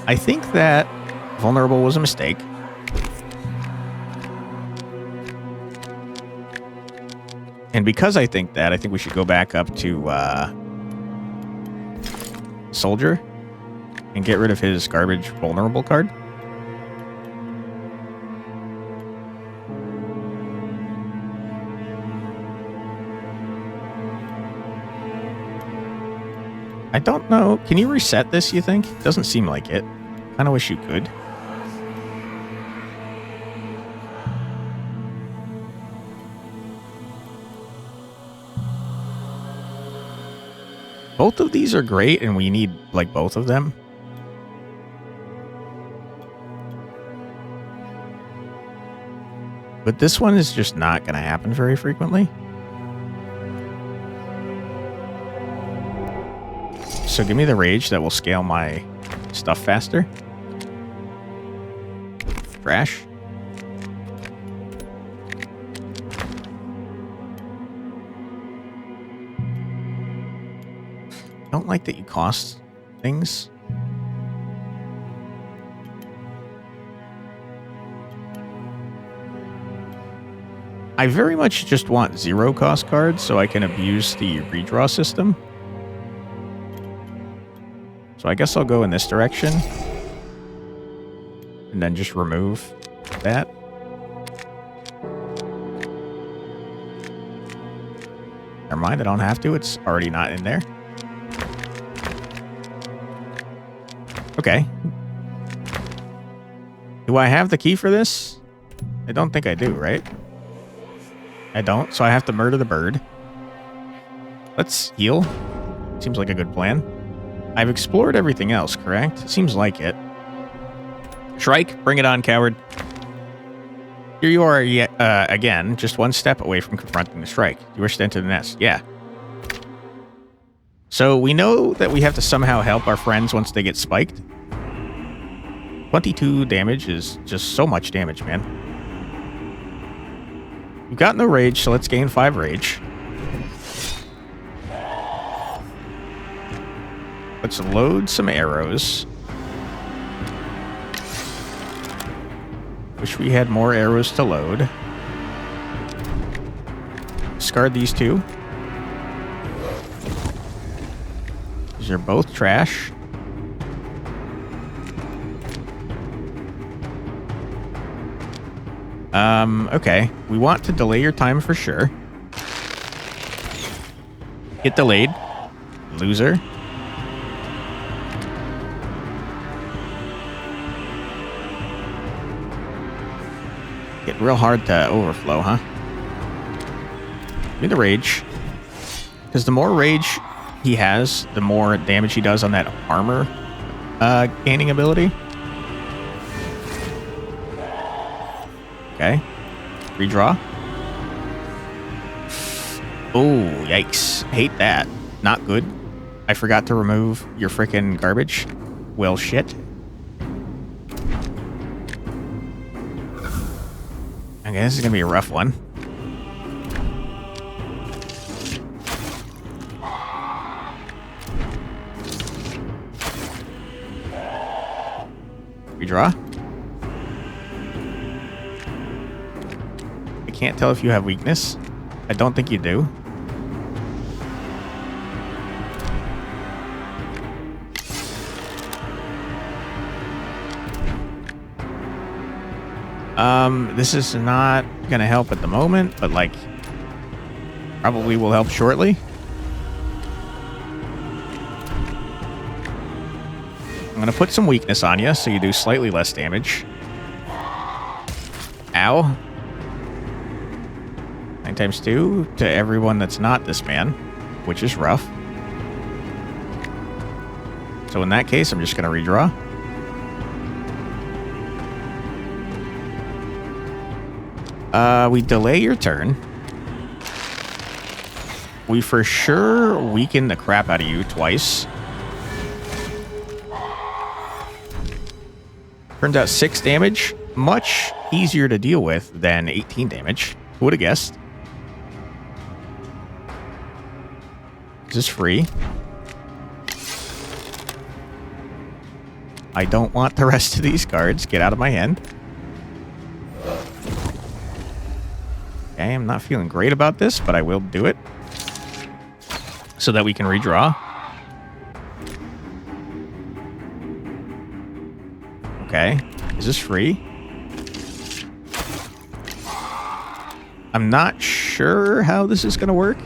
I think that vulnerable was a mistake. And because I think that, I think we should go back up to Soldier and get rid of his garbage vulnerable card. I don't know. Can you reset this, you think? Doesn't seem like it. Kind of wish you could. Both of these are great, and we need, like, both of them. But this one is just not going to happen very frequently. So give me the rage that will scale my stuff faster. Trash. Don't like that you cost things. I very much just want 0 cost cards so I can abuse the redraw system. So I guess I'll go in this direction. And then just remove that. Never mind, I don't have to. It's already not in there. Okay. Do I have the key for this? I don't think I do, right? I don't, so I have to murder the bird. Let's heal. Seems like a good plan. I've explored everything else, correct? Seems like it. Shrike, bring it on, coward. Here you are again, just 1 step away from confronting the Shrike. You wish to enter the nest. Yeah. So we know that we have to somehow help our friends once they get spiked. 22 damage is just so much damage, man. We've got no rage, so let's gain 5 rage. Let's load some arrows. Wish we had more arrows to load. Discard these 2. These are both trash. Okay. We want to delay your time for sure. Get delayed. Loser. Get real hard to overflow, huh? Give me the rage. Because the more rage he has, the more damage he does on that armor gaining ability. Okay. Redraw. Oh, yikes. Hate that. Not good. I forgot to remove your frickin' garbage. Well, shit. Okay, this is gonna be a rough one. Redraw. I can't tell if you have weakness. I don't think you do. This is not gonna help at the moment, but like probably will help shortly. I'm going to put some weakness on you so you do slightly less damage. Ow. 9 times 2 to everyone that's not this man, which is rough. So in that case, I'm just going to redraw. We delay your turn. We for sure weaken the crap out of you twice. Turns out 6 damage, much easier to deal with than 18 damage. Who would have guessed? Is this free? I don't want the rest of these cards. Get out of my hand. Okay, I'm not feeling great about this, but I will do it. So that we can redraw. Okay. Is this free? I'm not sure how this is going to work.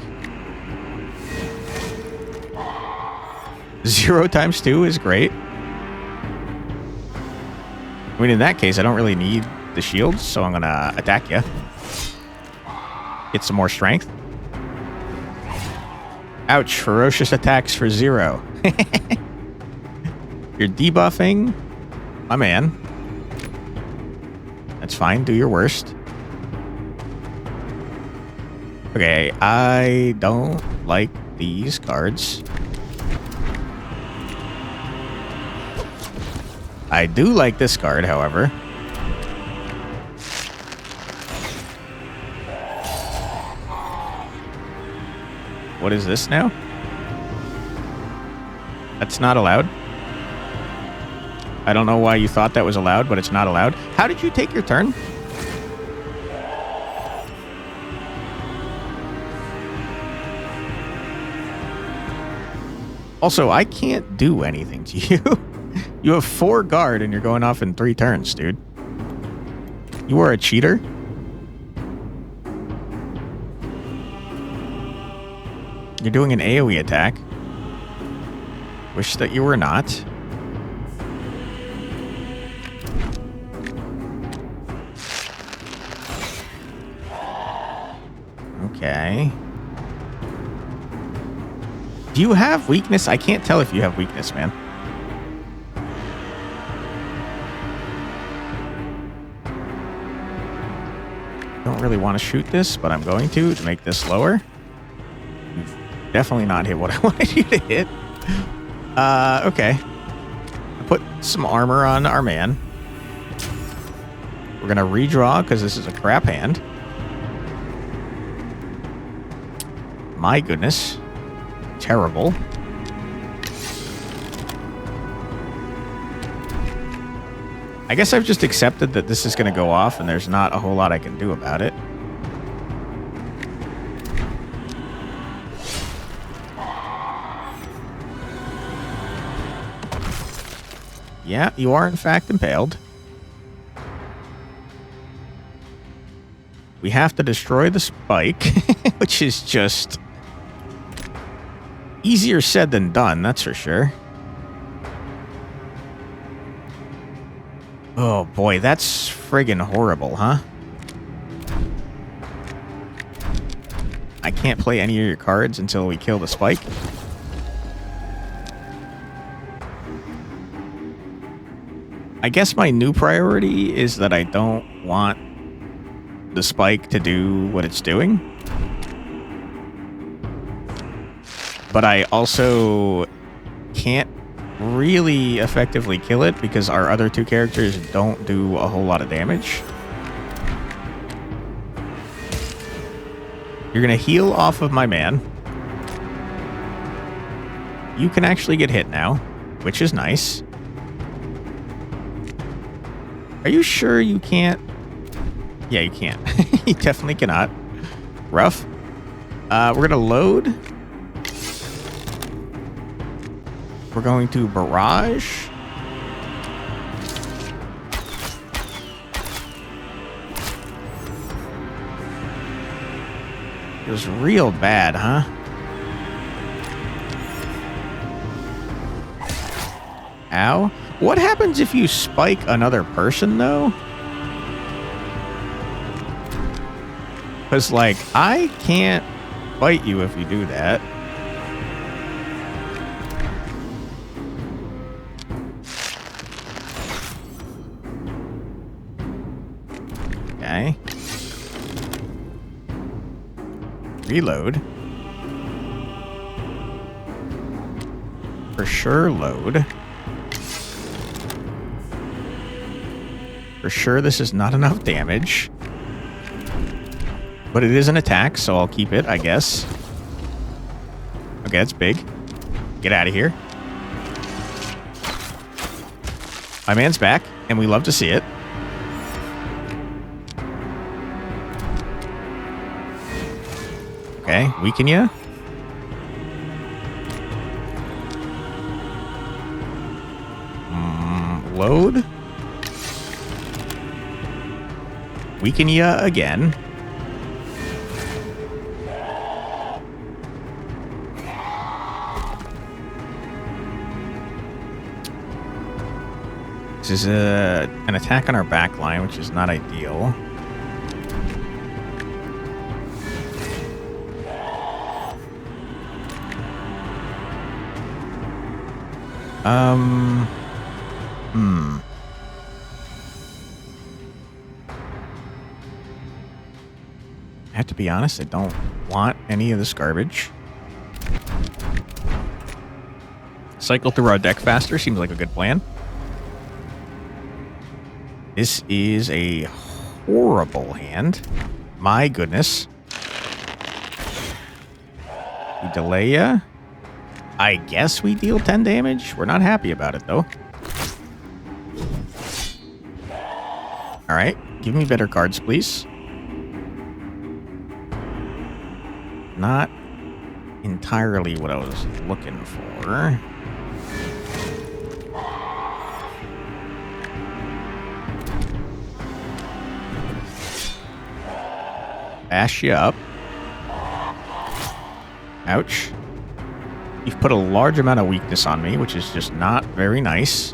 0 times 2 is great. I mean, in that case, I don't really need the shields, so I'm going to attack you. Get some more strength. Ouch, ferocious attacks for 0. You're debuffing my man. That's fine, do your worst. Okay, I don't like these cards. I do like this card, however. What is this now? That's not allowed. I don't know why you thought that was allowed, but it's not allowed. How did you take your turn? Also, I can't do anything to you. You have 4 guard and you're going off in 3 turns, dude. You are a cheater. You're doing an AoE attack. Wish that you were not. Okay. Do you have weakness? I can't tell if you have weakness, man. Don't really want to shoot this, but I'm going to make this lower. You've definitely not hit what I wanted you to hit. Okay. Put some armor on our man. We're going to redraw because this is a crap hand. My goodness. Terrible. I guess I've just accepted that this is going to go off and there's not a whole lot I can do about it. Yeah, you are in fact impaled. We have to destroy the spike, which is just easier said than done, that's for sure. Oh boy, that's friggin' horrible, huh? I can't play any of your cards until we kill the spike. I guess my new priority is that I don't want the spike to do what it's doing. But I also can't really effectively kill it because our other 2 characters don't do a whole lot of damage. You're going to heal off of my man. You can actually get hit now, which is nice. Are you sure you can't? Yeah, you can't. You definitely cannot. Rough. We're going to load. We're going to barrage. It was real bad, huh? Ow. What happens if you spike another person, though? Because, like, I can't fight you if you do that. Okay. Reload. For sure, load. For sure, this is not enough damage. But it is an attack, so I'll keep it, I guess. Okay, that's big. Get out of here. My man's back, and we love to see it. Okay, weaken ya. Load. Weaken ya again. This is an attack on our back line, which is not ideal. I have to be honest, I don't want any of this garbage. Cycle through our deck faster seems like a good plan. This is a horrible hand. My goodness. We delay ya. I guess we deal 10 damage. We're not happy about it, though. Alright, give me better cards, please. Not entirely what I was looking for. Bash you up. Ouch. You've put a large amount of weakness on me, which is just not very nice.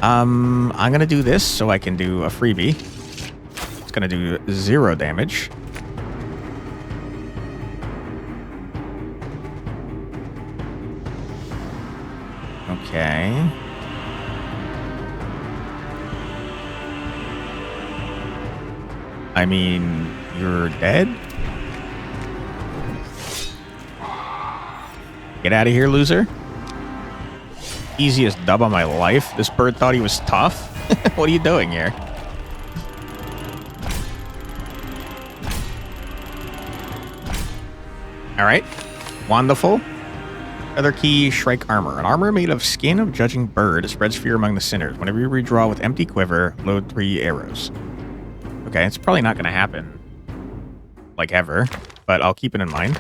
I'm gonna do this so I can do a freebie. It's gonna do 0 damage. Okay. I mean, you're dead? Get out of here, loser. Easiest dub of my life. This bird thought he was tough. What are you doing here? Alright. Wonderful. Other key, Shrike Armor. An armor made of skin of judging bird. It spreads fear among the sinners. Whenever you redraw with empty quiver, load 3 arrows. Okay, it's probably not going to happen, like ever, but I'll keep it in mind.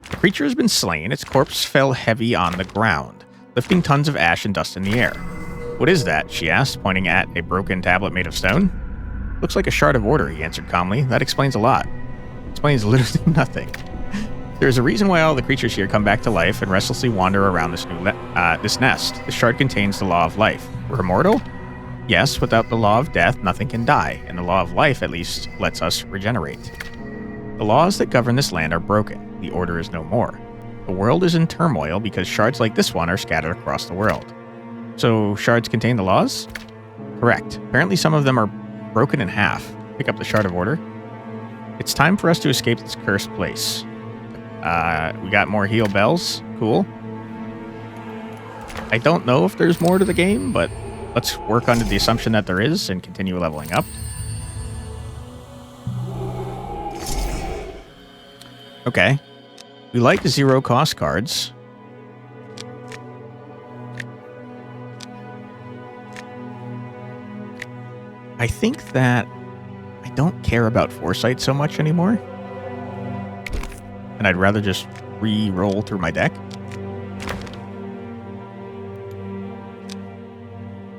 The creature has been slain. Its corpse fell heavy on the ground, lifting tons of ash and dust in the air. What is that? She asked, pointing at a broken tablet made of stone. Looks like a shard of order, he answered calmly. That explains a lot. Explains literally nothing. There's a reason why all the creatures here come back to life and restlessly wander around this nest. The shard contains the law of life. We're immortal? Yes, without the law of death, nothing can die, and the law of life at least lets us regenerate. The laws that govern this land are broken. The order is no more. The world is in turmoil because shards like this one are scattered across the world. So, shards contain the laws? Correct. Apparently some of them are broken in half. Pick up the Shard of Order. It's time for us to escape this cursed place. We got more heal bells. Cool. I don't know if there's more to the game, but let's work under the assumption that there is and continue leveling up. Okay. We like 0 cost cards. I think that I don't care about Foresight so much anymore. And I'd rather just re-roll through my deck.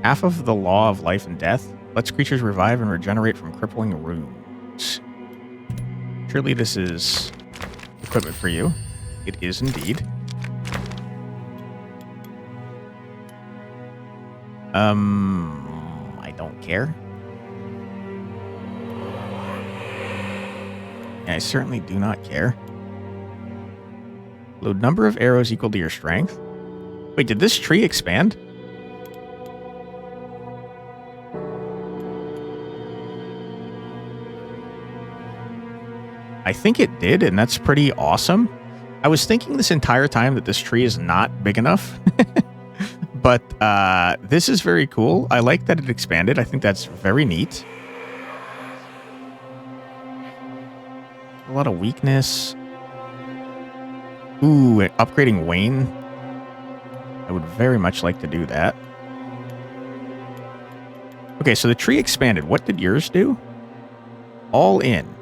Half of the law of life and death lets creatures revive and regenerate from crippling wounds. Surely this is equipment for you. It is indeed. I don't care. I certainly do not care. Load number of arrows equal to your strength. Wait, did this tree expand? I think it did, and that's pretty awesome. I was thinking this entire time that this tree is not big enough. But this is very cool. I like that it expanded. I think that's very neat. A lot of weakness. Ooh, upgrading Wayne. I would very much like to do that. Okay, so the tree expanded. What did yours do? All in.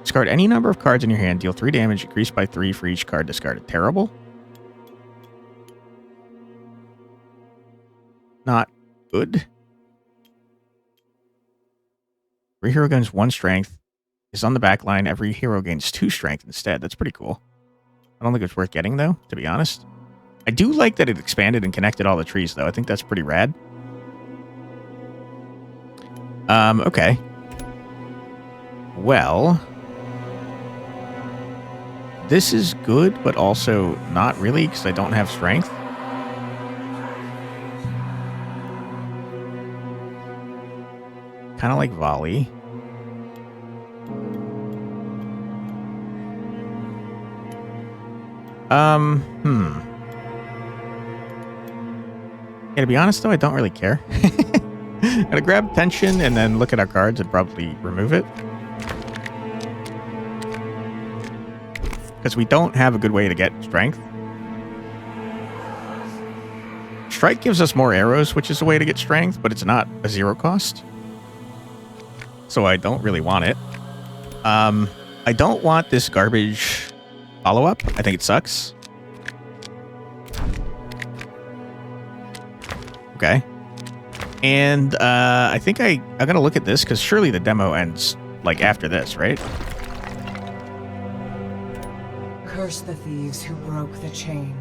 Discard any number of cards in your hand. Deal 3 damage. Increase by 3 for each card discarded. Terrible. Not good. Every hero gains 1 strength. Is on the back line. Every hero gains 2 strength instead. That's pretty cool. I don't think it's worth getting, though, to be honest. I do like that it expanded and connected all the trees, though. I think that's pretty rad. Okay. Well, this is good, but also not really, because I don't have strength. Kind of like volley. Yeah, to be honest, though, I don't really care. I'm gonna grab tension and then look at our cards and probably remove it. Because we don't have a good way to get strength. Strike gives us more arrows, which is a way to get strength, but it's not a 0 cost. So I don't really want it. I don't want this garbage follow-up. I think it sucks. Okay. And I think I'm going to look at this, because surely the demo ends, like, after this, right? Curse the thieves who broke the chain,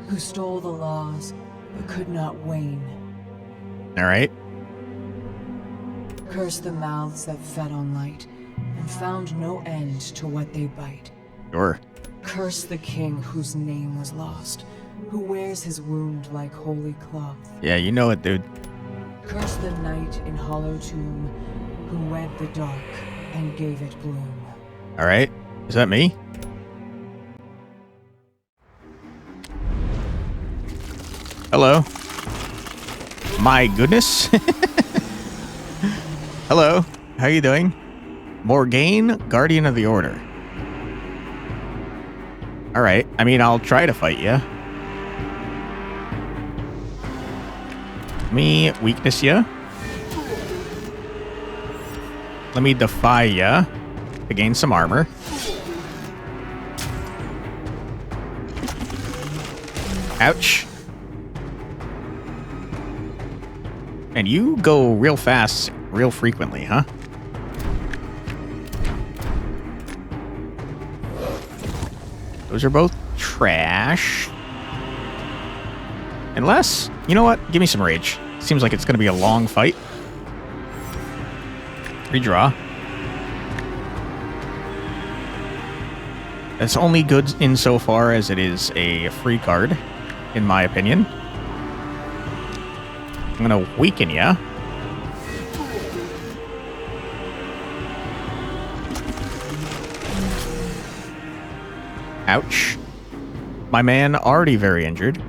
who stole the laws, but could not wane. All right. Curse the mouths that fed on light, and found no end to what they bite. Sure. Curse the king whose name was lost, who wears his wound like holy cloth. Yeah, you know it, dude. Curse the night in hollow tomb, who wed the dark and gave it bloom. All right. Is that me? Hello. My goodness. Hello. How you doing? Morgaine, Guardian of the Order. All right. I mean, I'll try to fight you. Me weakness ya. Let me defy ya to gain some armor. Ouch. And you go real fast, real frequently, huh? Those are both trash. Unless, you know what? Give me some rage. Seems like it's going to be a long fight. Redraw. It's only good insofar as it is a free card, in my opinion. I'm going to weaken ya. Ouch. My man already very injured.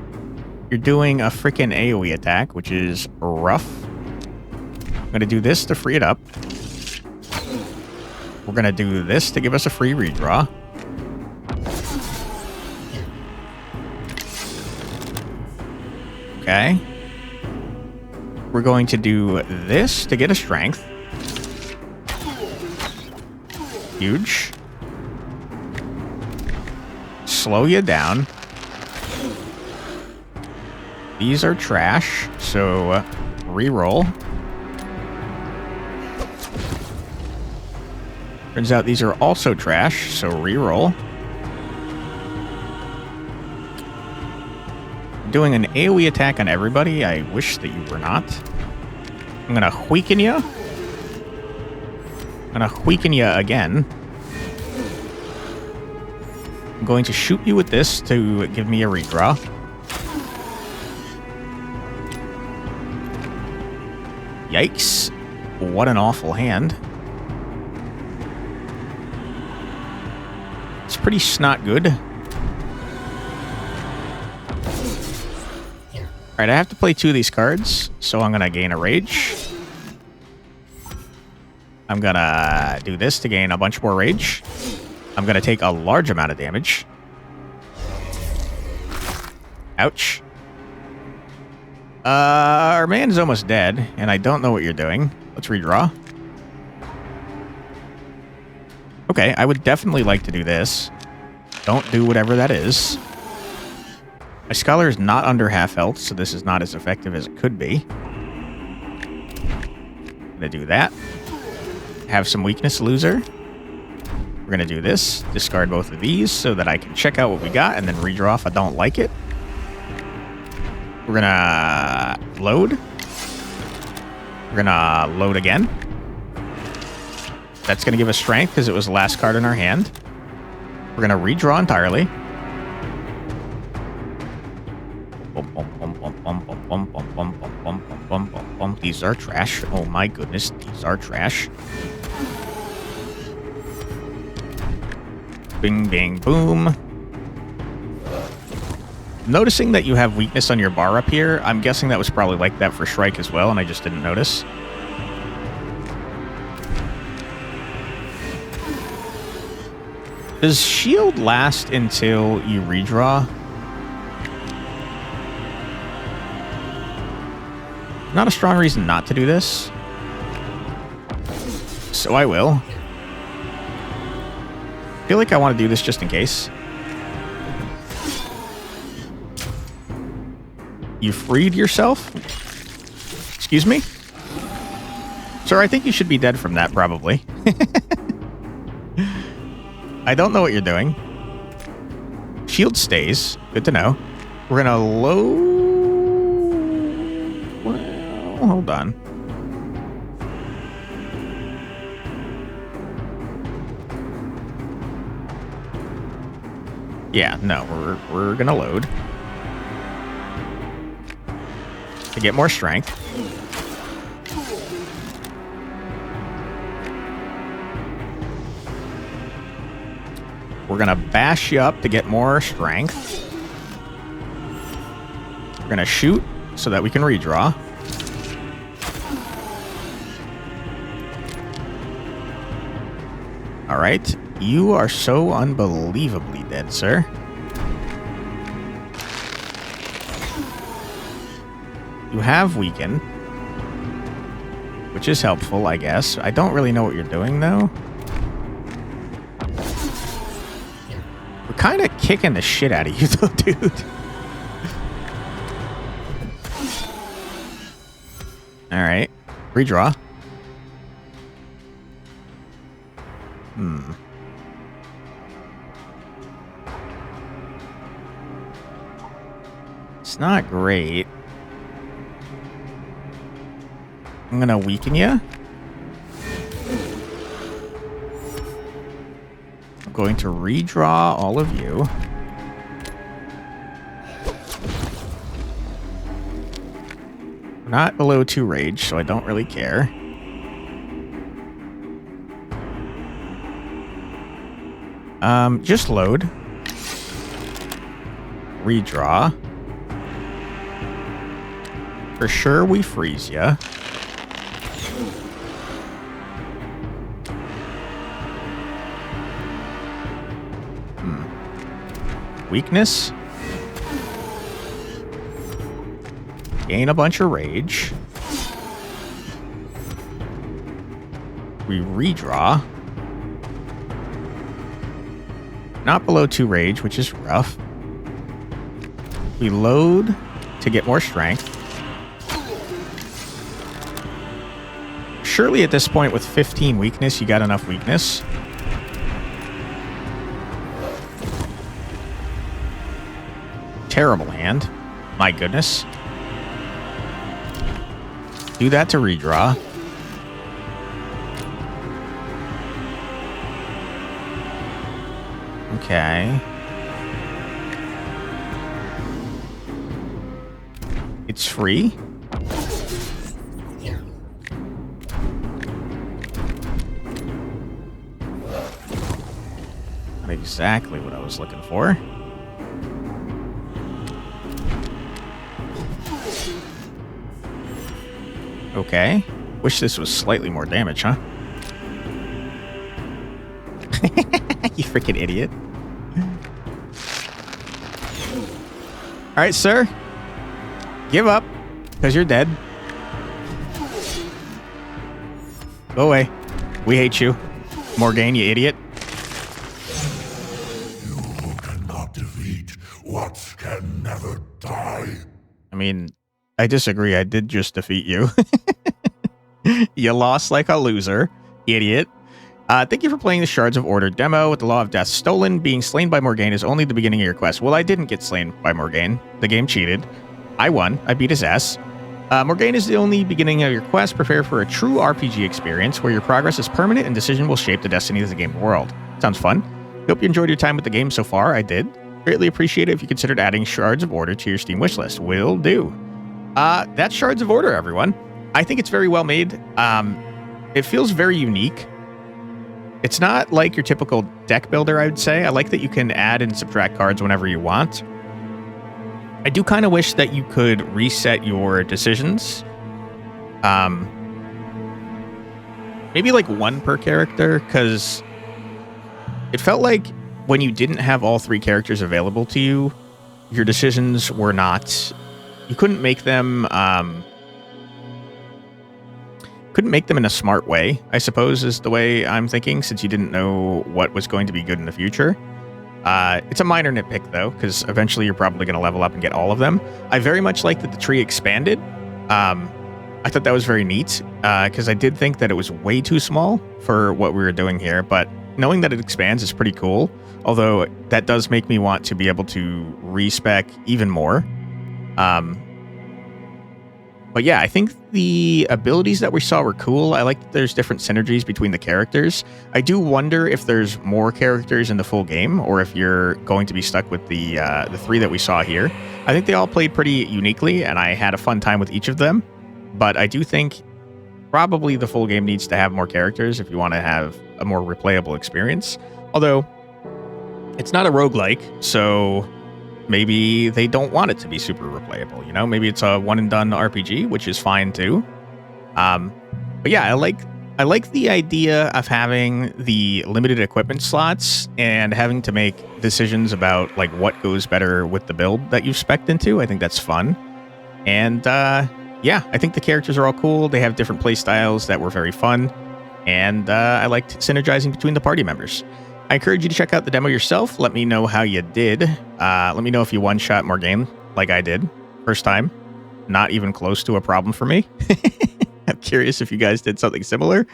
You're doing a freaking AoE attack, which is rough. I'm going to do this to free it up. We're going to do this to give us a free redraw. Okay. We're going to do this to get a strength. Huge. Slow you down. These are trash, so re-roll. Turns out these are also trash, so re-roll. doing an AoE attack on everybody. I wish that you were not. I'm gonna weaken you. I'm gonna weaken you again. I'm going to shoot you with this to give me a redraw. Yikes. What an awful hand. It's pretty snot good. Alright, I have to play 2 of these cards, so I'm gonna gain a rage. I'm gonna do this to gain a bunch more rage. I'm gonna take a large amount of damage. Ouch. Our man is almost dead, and I don't know what you're doing. Let's redraw. Okay, I would definitely like to do this. Don't do whatever that is. My Scholar is not under half health, so this is not as effective as it could be. I'm gonna do that. Have some weakness, loser. We're gonna do this. Discard both of these so that I can check out what we got and then redraw if I don't like it. We're gonna load. We're gonna load again. That's gonna give us strength because it was the last card in our hand. We're gonna redraw entirely. These are trash. Oh my goodness, these are trash. Bing, bang, boom. Noticing that you have weakness on your bar up here, I'm guessing that was probably like that for Shrike as well, and I just didn't notice. Does shield last until you redraw? Not a strong reason not to do this. So I will. I feel like I want to do this just in case. You freed yourself? Excuse me? Sir, I think you should be dead from that, probably. I don't know what you're doing. Shield stays. Good to know. We're gonna load... Well, hold on. Yeah, no, we're gonna load. To get more strength. We're gonna bash you up to get more strength. We're gonna shoot so that we can redraw. Alright, you are so unbelievably dead, sir. You have weakened, which is helpful, I guess. I don't really know what you're doing, though. We're kind of kicking the shit out of you, though, dude. Alright. Redraw. It's not great. I'm gonna weaken you. I'm going to redraw all of you. We're not below 2 rage, so I don't really care. Just load. Redraw. For sure we freeze ya. Weakness. Gain a bunch of rage. We redraw. Not below 2 rage, which is rough. We load to get more strength. Surely at this point with 15 weakness, you got enough weakness. Terrible hand. My goodness. Do that to redraw. Okay. It's free? Not exactly what I was looking for. Okay. Wish this was slightly more damage, huh? You freaking idiot. Alright, sir. Give up, because you're dead. Go away. We hate you. Morgaine, you idiot. You cannot defeat what can never die. I mean, I disagree. I did just defeat you. You lost like a loser, idiot. Thank you for playing the Shards of Order demo with the Law of Death stolen. Being slain by Morgaine is only the beginning of your quest. Well, I didn't get slain by Morgaine. The game cheated. I won. I beat his ass. Morgaine is the only beginning of your quest. Prepare for a true RPG experience where your progress is permanent and decision will shape the destiny of the game world. Sounds fun. Hope you enjoyed your time with the game so far. I did. Greatly appreciate it if you considered adding Shards of Order to your Steam wishlist. Will do. That's Shards of Order, everyone. I think it's very well made. It feels very unique. It's not like your typical deck builder, I would say. I like that you can add and subtract cards whenever you want. I do kind of wish that you could reset your decisions. Maybe like one per character, because it felt like when you didn't have all three characters available to you, your decisions were not... You couldn't make them... couldn't make them in a smart way, I suppose, is the way I'm thinking, since you didn't know what was going to be good in the future. It's a minor nitpick, though, because eventually you're probably going to level up and get all of them. I very much like that the tree expanded. I thought that was very neat, because I did think that it was way too small for what we were doing here, but knowing that it expands is pretty cool, although that does make me want to be able to respec even more. But yeah, I think the abilities that we saw were cool. I like that there's different synergies between the characters. I do wonder if there's more characters in the full game, or if you're going to be stuck with the three that we saw here. I think they all played pretty uniquely, and I had a fun time with each of them. But I do think probably the full game needs to have more characters if you want to have a more replayable experience. Although, it's not a roguelike, so... maybe they don't want it to be super replayable, you know? Maybe it's a one-and-done RPG, which is fine, too. But yeah, I like the idea of having the limited equipment slots and having to make decisions about, like, what goes better with the build that you've spec'd into. I think that's fun. And, yeah, I think the characters are all cool. They have different play styles that were very fun. And I liked synergizing between the party members. I encourage you to check out the demo yourself. Let me know how you did. Let me know if you one-shot Morgaine like I did. First time. Not even close to a problem for me. I'm curious if you guys did something similar.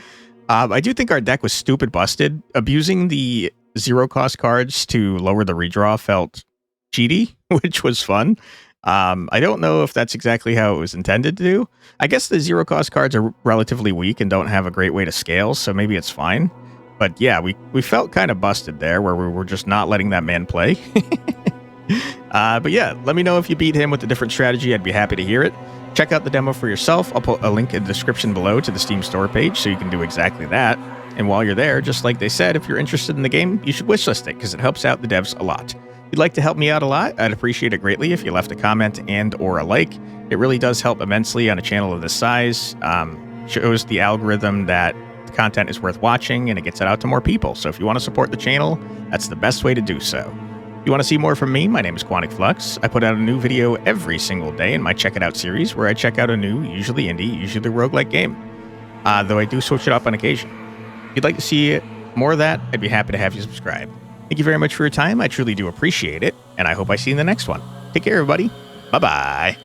I do think our deck was stupid busted. Abusing the zero-cost cards to lower the redraw felt cheaty, which was fun. I don't know if that's exactly how it was intended to do. I guess the zero-cost cards are relatively weak and don't have a great way to scale, so maybe it's fine. But yeah, we felt kind of busted there, where we were just not letting that man play. But yeah, let me know if you beat him with a different strategy. I'd be happy to hear it. Check out the demo for yourself. I'll put a link in the description below to the Steam store page so you can do exactly that. And while you're there, just like they said, if you're interested in the game, you should wishlist it, because it helps out the devs a lot. If you'd like to help me out a lot, I'd appreciate it greatly if you left a comment and or a like. It really does help immensely on a channel of this size. Shows the algorithm that content is worth watching, and it gets it out to more people. So if you want to support the channel, that's the best way to do so. If you want to see more from me, my name is Quantic Flux. I put out a new video every single day in my Check It Out series, where I check out a new, usually indie, usually roguelike game. Though I do switch it up on occasion. If you'd like to see more of that, I'd be happy to have you subscribe. Thank you very much for your time. I truly do appreciate it, and I hope I see you in the next one. Take care, everybody. Bye-bye.